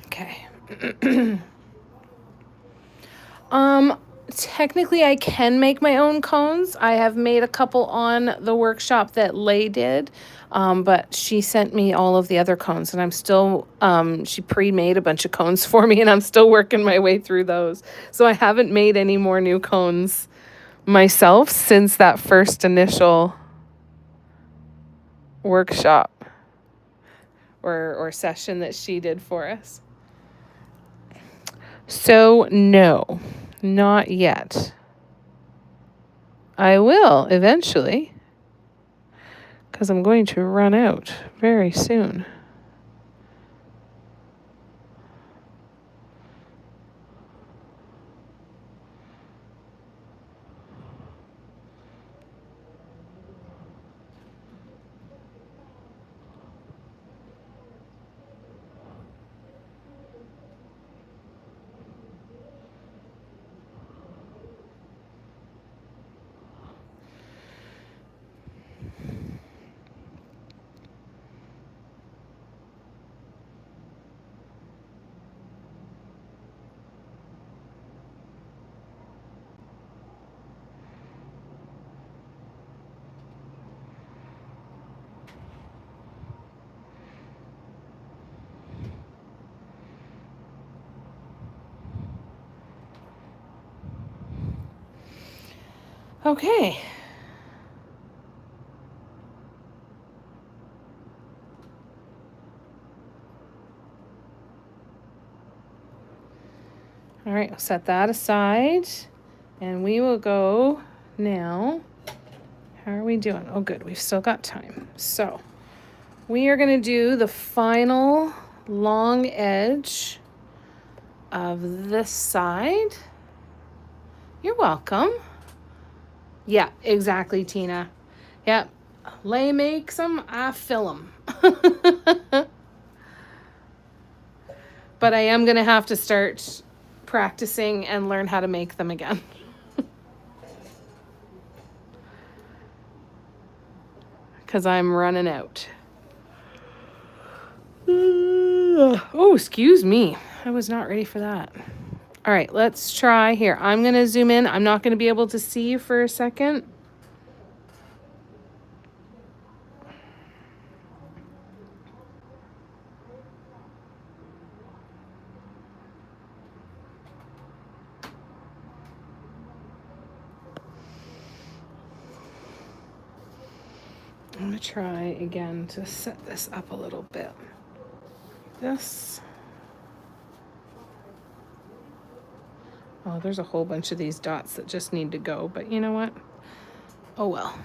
Okay. Technically I can make my own cones. I have made a couple on the workshop that Lay did, but she sent me all of the other cones, and I'm still, she pre-made a bunch of cones for me, and I'm still working my way through those. So I haven't made any more new cones myself since that first initial workshop or session that she did for us. So no, not yet. I will eventually, because I'm going to run out very soon. Okay. All right, I'll set that aside and we will go now. How are we doing? Oh, good. We've still got time. So we are going to do the final long edge of this side. You're welcome. Yeah, exactly, Tina. Yep. Lay makes them, I fill them. But I am going to have to start practicing and learn how to make them again. Because I'm running out. Oh, excuse me. I was not ready for that. All right, let's try here. I'm going to zoom in. I'm not going to be able to see you for a second. I'm going to try again to set this up a little bit. This. Oh, there's a whole bunch of these dots that just need to go, but you know what? Oh well.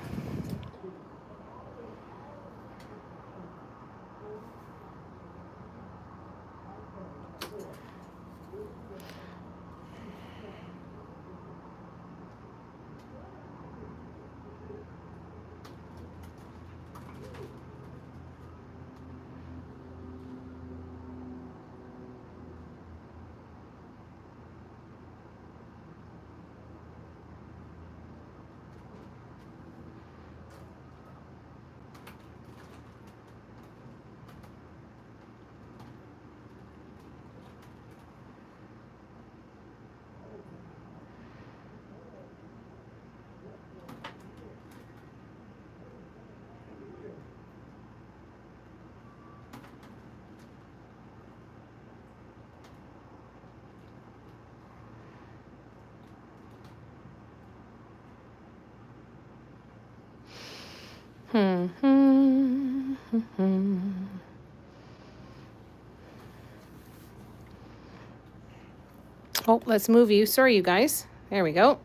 Oh, let's move you. Sorry, you guys. There we go.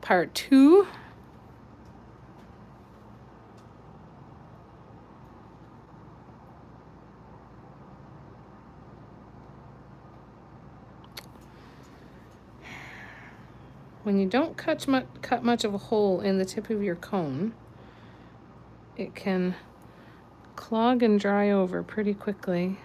Part 2. When you don't cut much of a hole in the tip of your cone, it can clog and dry over pretty quickly.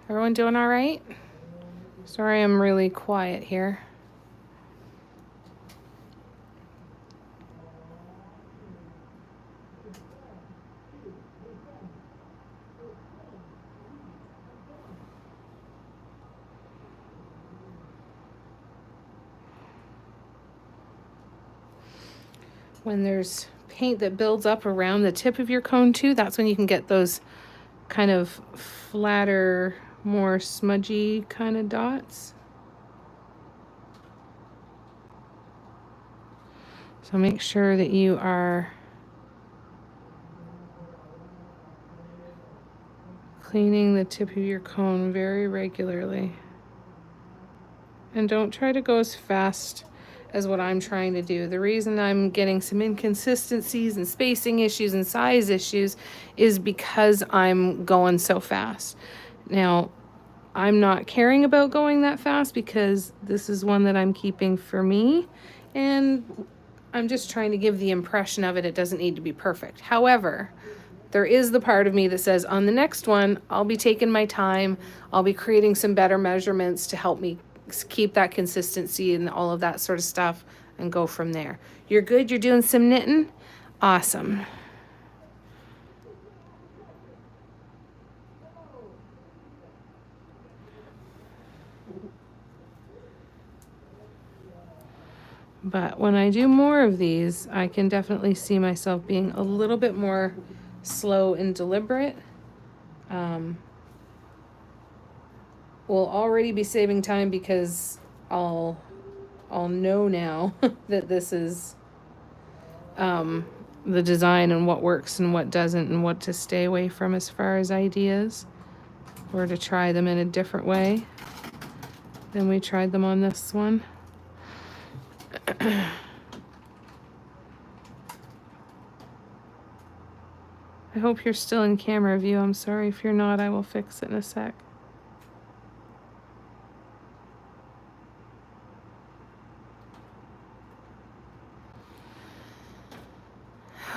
Everyone doing all right? Sorry, I'm really quiet here. When there's paint that builds up around the tip of your cone too, that's when you can get those kind of flatter, more smudgy kind of dots. So make sure that you are cleaning the tip of your cone very regularly. And don't try to go as fast as what I'm trying to do. The reason I'm getting some inconsistencies and spacing issues and size issues is because I'm going so fast. Now, I'm not caring about going that fast because this is one that I'm keeping for me. And I'm just trying to give the impression of it. It doesn't need to be perfect. However, there is the part of me that says on the next one, I'll be taking my time. I'll be creating some better measurements to help me keep that consistency and all of that sort of stuff and go from there. You're good? You're doing some knitting? Awesome. But when I do more of these, I can definitely see myself being a little bit more slow and deliberate. We'll already be saving time because I'll know now that this is the design and what works and what doesn't and what to stay away from as far as ideas, or to try them in a different way than we tried them on this one. I hope you're still in camera view. I'm sorry if you're not. I will fix it in a sec.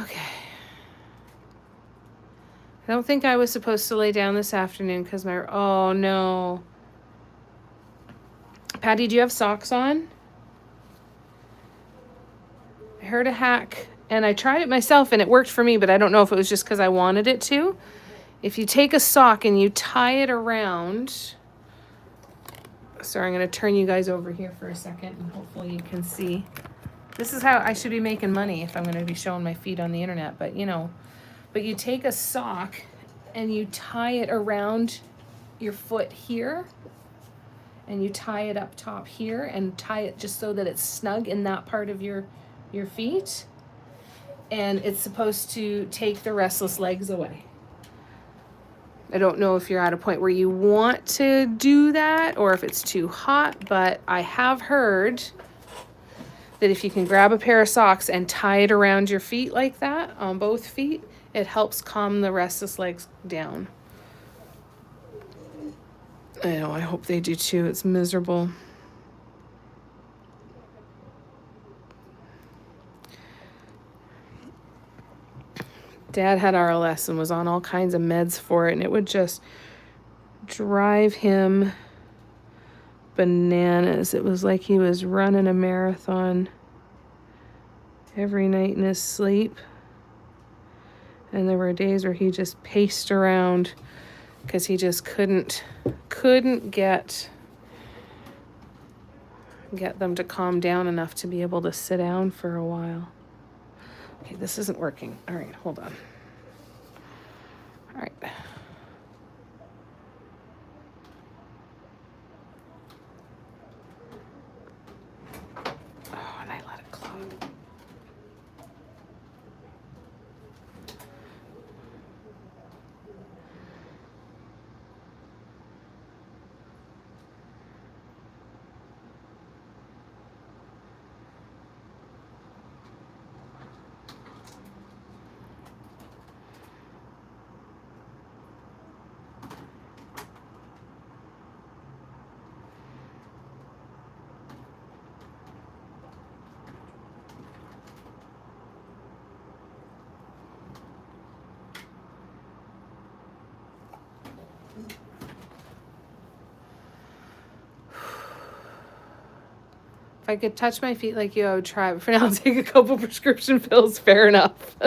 Okay. I don't think I was supposed to lay down this afternoon because my... Oh, no. Patty, do you have socks on? I heard a hack, and I tried it myself, and it worked for me, but I don't know if it was just because I wanted it to. If you take a sock and you tie it around... Sorry, I'm going to turn you guys over here for a second, and hopefully you can see. This is how I should be making money if I'm going to be showing my feet on the internet, but you know. But you take a sock and you tie it around your foot here, and you tie it up top here, and tie it just so that it's snug in that part of your feet. And it's supposed to take the restless legs away. I don't know if you're at a point where you want to do that or if it's too hot, but I have heard that if you can grab a pair of socks and tie it around your feet like that, on both feet, it helps calm the restless legs down. I know, I hope they do too. It's miserable. Dad had RLS and was on all kinds of meds for it, and it would just drive him bananas. It was like he was running a marathon every night in his sleep. And there were days where he just paced around because he just couldn't get them to calm down enough to be able to sit down for a while. Okay, this isn't working. All right, hold on. All right. Oh, and I let it close. If I could touch my feet like you, I would try. But for now, I'll take a couple prescription pills. Fair enough.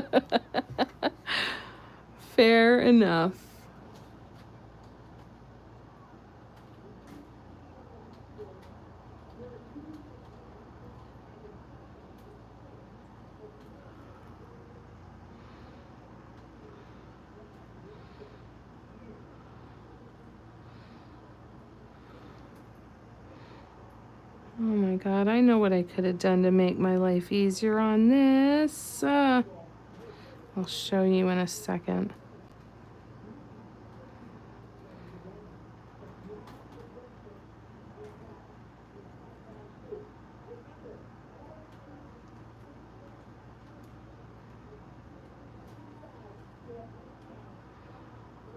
Fair enough. Oh my God, I know what I could have done to make my life easier on this. I'll show you in a second.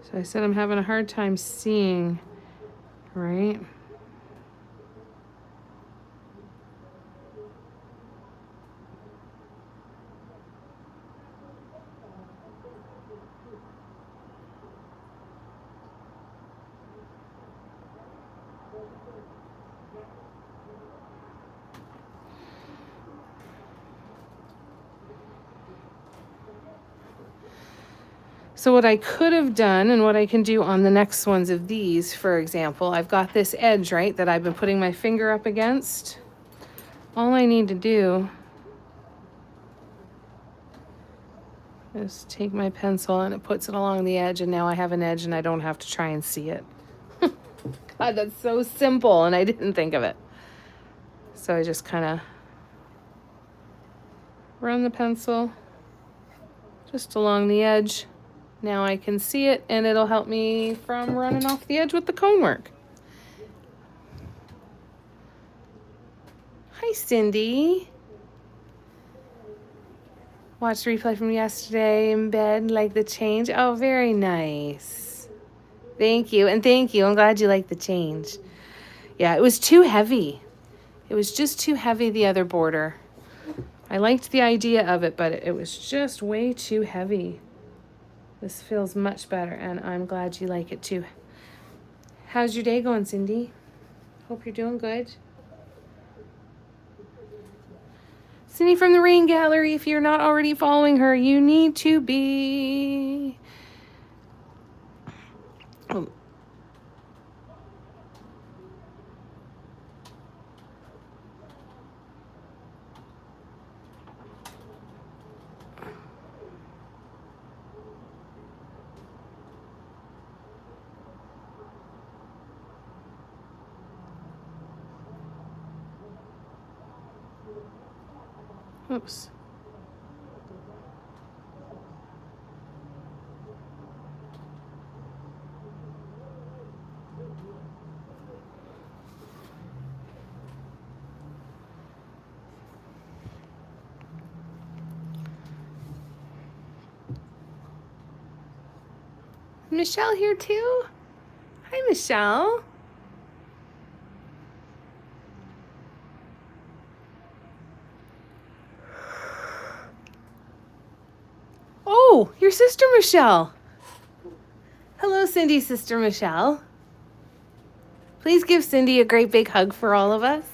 So I said I'm having a hard time seeing right? So what I could have done and what I can do on the next ones of these, for example, I've got this edge, right, that I've been putting my finger up against. All I need to do is take my pencil and it puts it along the edge, and now I have an edge and I don't have to try and see it. God, that's so simple, and I didn't think of it. So I just kind of run the pencil just along the edge. Now I can see it, and it'll help me from running off the edge with the cone work. Hi, Cindy. Watched the replay from yesterday in bed, like the change. Oh, very nice. Thank you, and thank you. I'm glad you like the change. Yeah, it was too heavy. It was just too heavy, the other border. I liked the idea of it, but it was just way too heavy. This feels much better, and I'm glad you like it too. How's your day going, Cindy? Hope you're doing good. Cindy from the Rain Gallery, if you're not already following her, you need to be. Oh. Oops. Michelle here too? Hi, Michelle. Oh, your sister Michelle. Hello, Cindy's sister Michelle. Please give Cindy a great big hug for all of us.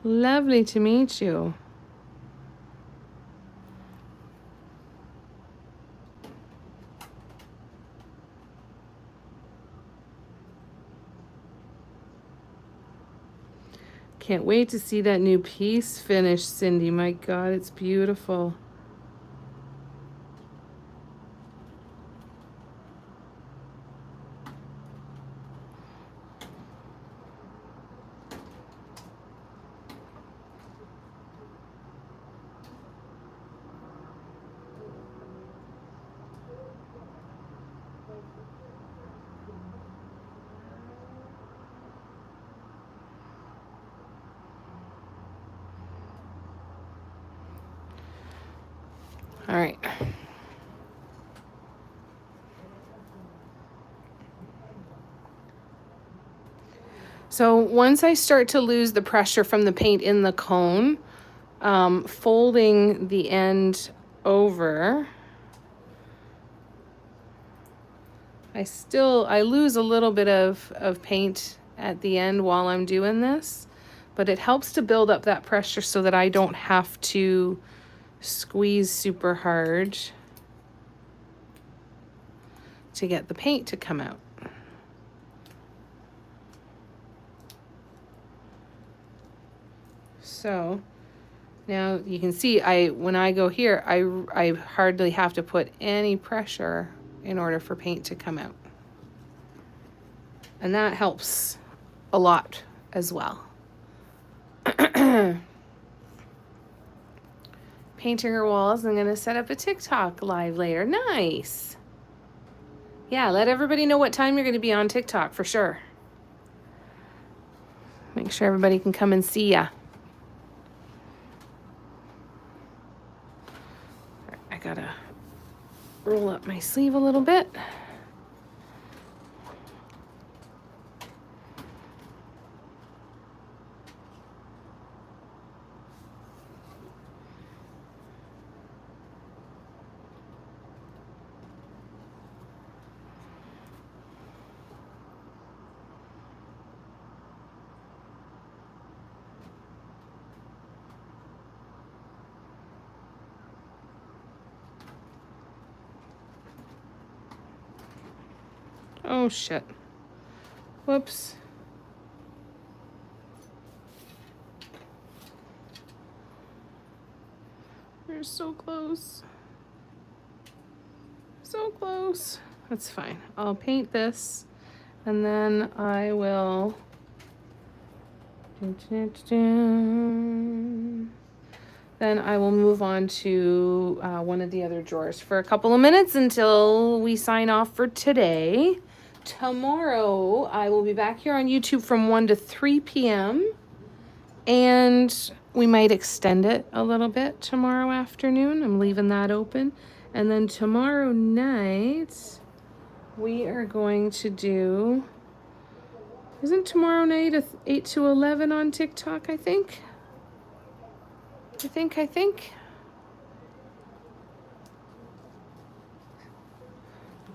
Lovely to meet you. Can't wait to see that new piece finished, Cindy. My God, it's beautiful. All right. So once I start to lose the pressure from the paint in the cone, folding the end over, I lose a little bit of paint at the end while I'm doing this, but it helps to build up that pressure so that I don't have to squeeze super hard to get the paint to come out. So now you can see when I go here, I hardly have to put any pressure in order for paint to come out. And that helps a lot as well. Painting her walls. I'm going to set up a TikTok live later. Nice. Yeah, let everybody know what time you're going to be on TikTok for sure. Make sure everybody can come and see ya. roll up my sleeve a little bit. Oh shit. Whoops. We're so close. So close. That's fine. I'll paint this and then I will then I will move on to one of the other drawers for a couple of minutes until we sign off for today. Tomorrow, I will be back here on YouTube from 1 to 3 p.m. And we might extend it a little bit tomorrow afternoon. I'm leaving that open. And then tomorrow night, we are going to do... Isn't tomorrow night 8 to 11 on TikTok, I think? I think.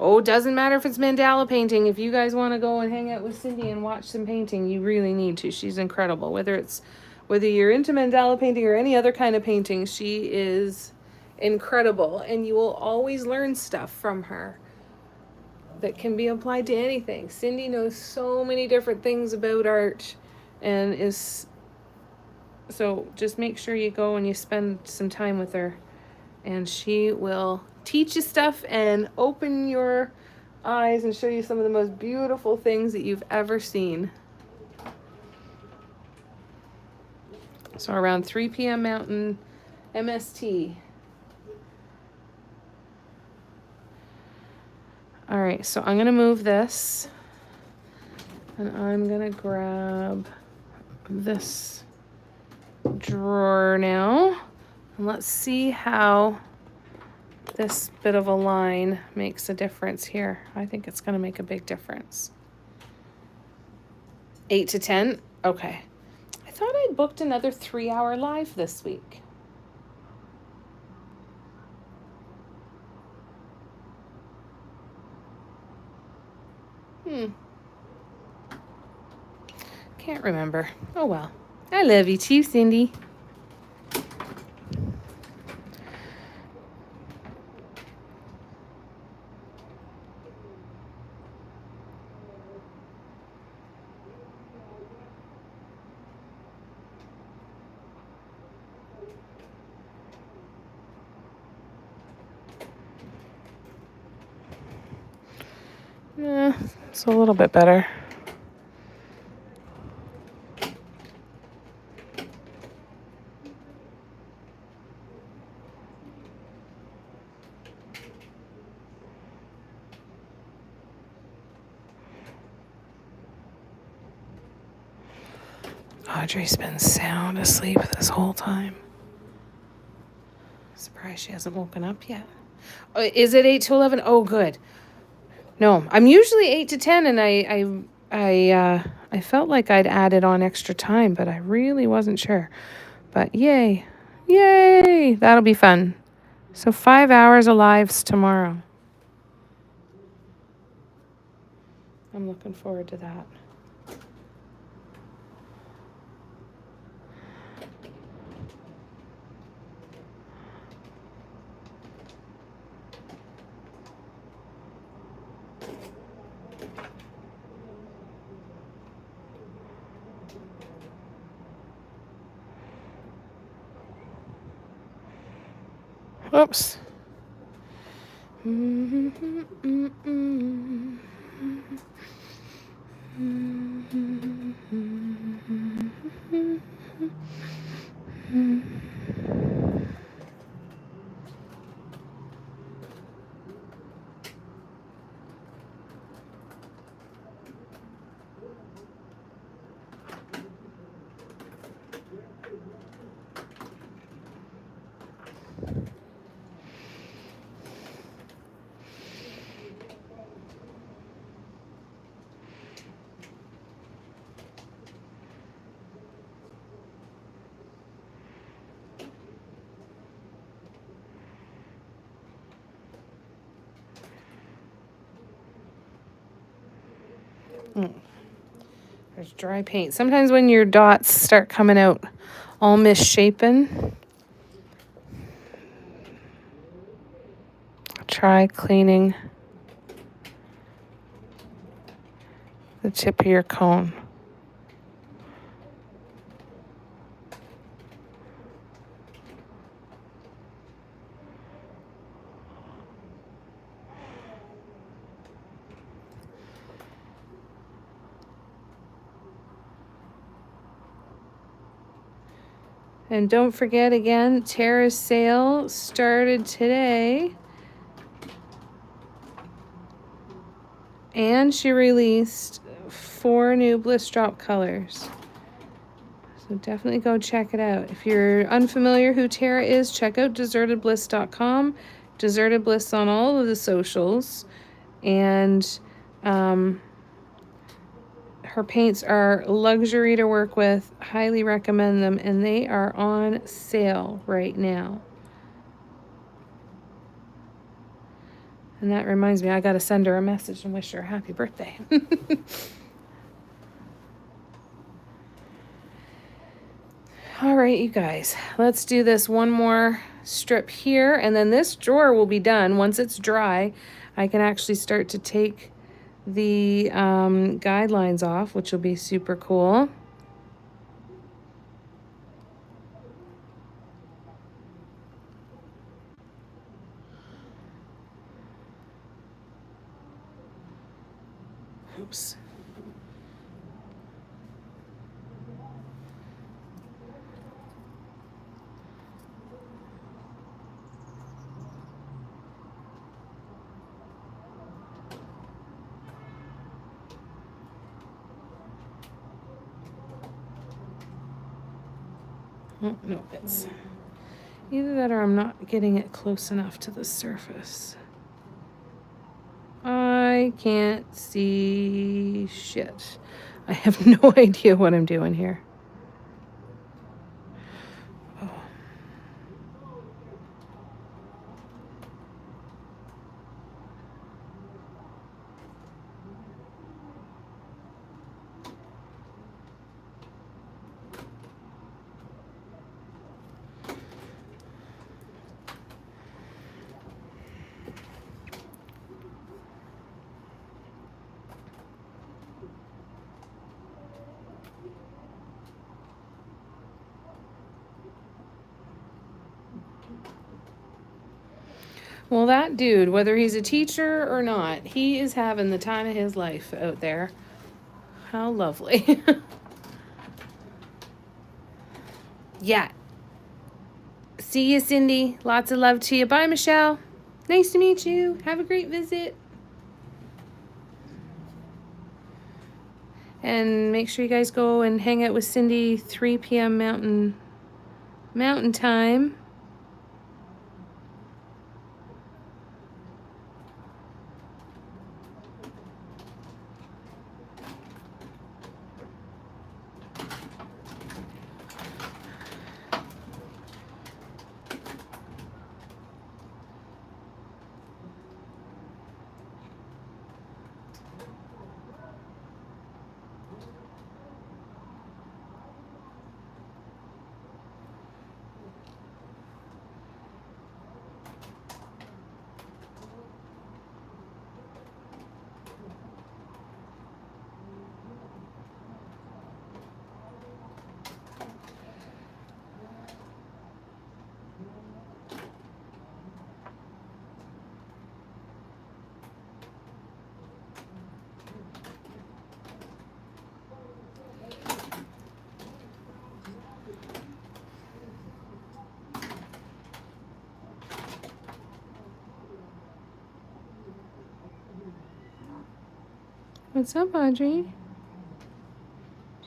Oh, doesn't matter if it's mandala painting. If you guys want to go and hang out with Cindy and watch some painting, you really need to. She's incredible. Whether you're into mandala painting or any other kind of painting, she is incredible. And you will always learn stuff from her that can be applied to anything. Cindy knows so many different things about art and is... So just make sure you go and you spend some time with her. And she will teach you stuff and open your eyes and show you some of the most beautiful things that you've ever seen. So around 3 p.m. Mountain MST. All right, so I'm going to move this. And I'm going to grab this drawer now. And let's see how this bit of a line makes a difference here. I think it's going to make a big difference. 8 to 10? Okay. I thought I'd booked another 3-hour live this week. Can't remember. Oh well. I love you too, Cindy. It's a little bit better. Audrey's been sound asleep this whole time. Surprised she hasn't woken up yet. Is it 8 to 11? Oh, good. No, I'm usually 8 to 10, and I felt like I'd added on extra time, but I really wasn't sure. But yay. Yay! That'll be fun. So 5 hours of lives tomorrow. I'm looking forward to that. Oops. There's dry paint. Sometimes when your dots start coming out all misshapen, try cleaning the tip of your cone. And don't forget again, Tara's sale started today. And she released 4 new Bliss Drop colors. So definitely go check it out. If you're unfamiliar who Tara is, check out desertedbliss.com. Deserted Bliss on all of the socials. And her paints are luxury to work with. Highly recommend them. And they are on sale right now. And that reminds me, I got to send her a message and wish her a happy birthday. All right, you guys, let's do this one more strip here. And then this drawer will be done. Once it's dry, I can actually start to take the guidelines off, which will be super cool. Oops. Oh, no, it's either that or I'm not getting it close enough to the surface. I can't see shit. I have no idea what I'm doing here. Oh. Well, that dude, whether he's a teacher or not, he is having the time of his life out there. How lovely. Yeah. See you, Cindy. Lots of love to you. Bye, Michelle. Nice to meet you. Have a great visit. And make sure you guys go and hang out with Cindy 3 p.m. Mountain time. What's up, Audrey?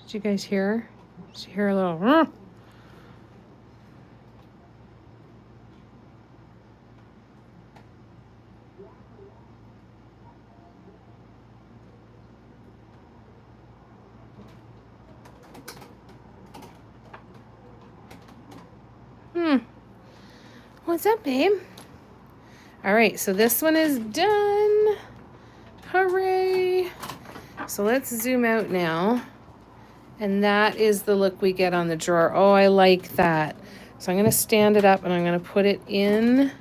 Did you guys hear her? Did you hear a little... What's up, babe? All right, so this one is done. Hooray. So let's zoom out now. And that is the look we get on the drawer. Oh, I like that. So I'm going to stand it up and I'm going to put it in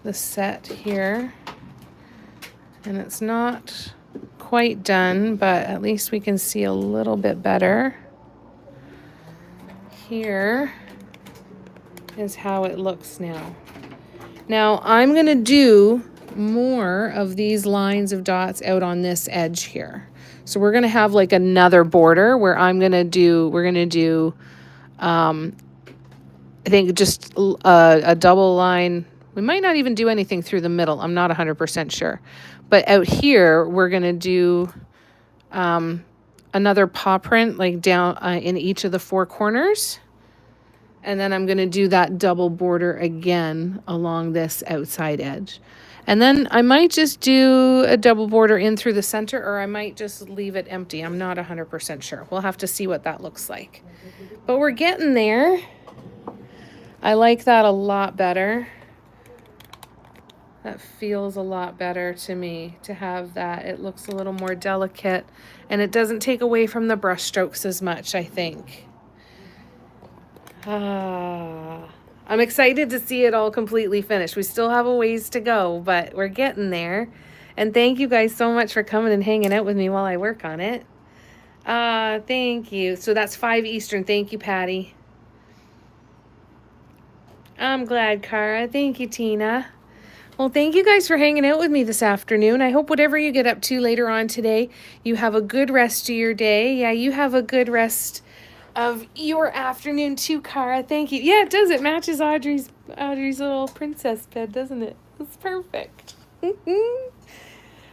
the set here. And it's not quite done, but at least we can see a little bit better. Here is how it looks now. Now I'm going to do more of these lines of dots out on this edge here. So we're going to have like another border where we're going to do, I think just a double line. We might not even do anything through the middle. I'm not 100% sure. But out here, we're going to do another paw print like down in each of the 4 corners. And then I'm going to do that double border again along this outside edge. And then I might just do a double border in through the center, or I might just leave it empty. I'm not 100% sure. We'll have to see what that looks like. But we're getting there. I like that a lot better. That feels a lot better to me to have that. It looks a little more delicate, and it doesn't take away from the brush strokes as much, I think. I'm excited to see it all completely finished. We still have a ways to go, but we're getting there. And thank you guys so much for coming and hanging out with me while I work on it. Thank you. So that's 5 Eastern. Thank you, Patty. I'm glad, Cara. Thank you, Tina. Well, thank you guys for hanging out with me this afternoon. I hope whatever you get up to later on today, you have a good rest of your day. Yeah, you have a good rest of your afternoon too, Cara. Thank you. Yeah, it does. It matches Audrey's little princess bed, doesn't it? It's perfect.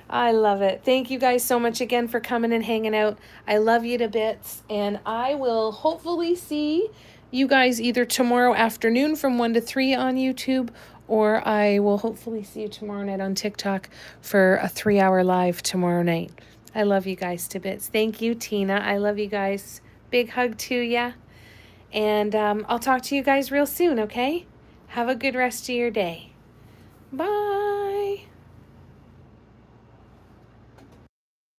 I love it. Thank you guys so much again for coming and hanging out. I love you to bits, and I will hopefully see you guys either tomorrow afternoon from 1 to 3 on YouTube, or I will hopefully see you tomorrow night on TikTok for a 3-hour live tomorrow night. I love you guys to bits. Thank you, Tina. I love you guys. Big hug to ya. And I'll talk to you guys real soon, okay? Have a good rest of your day. Bye.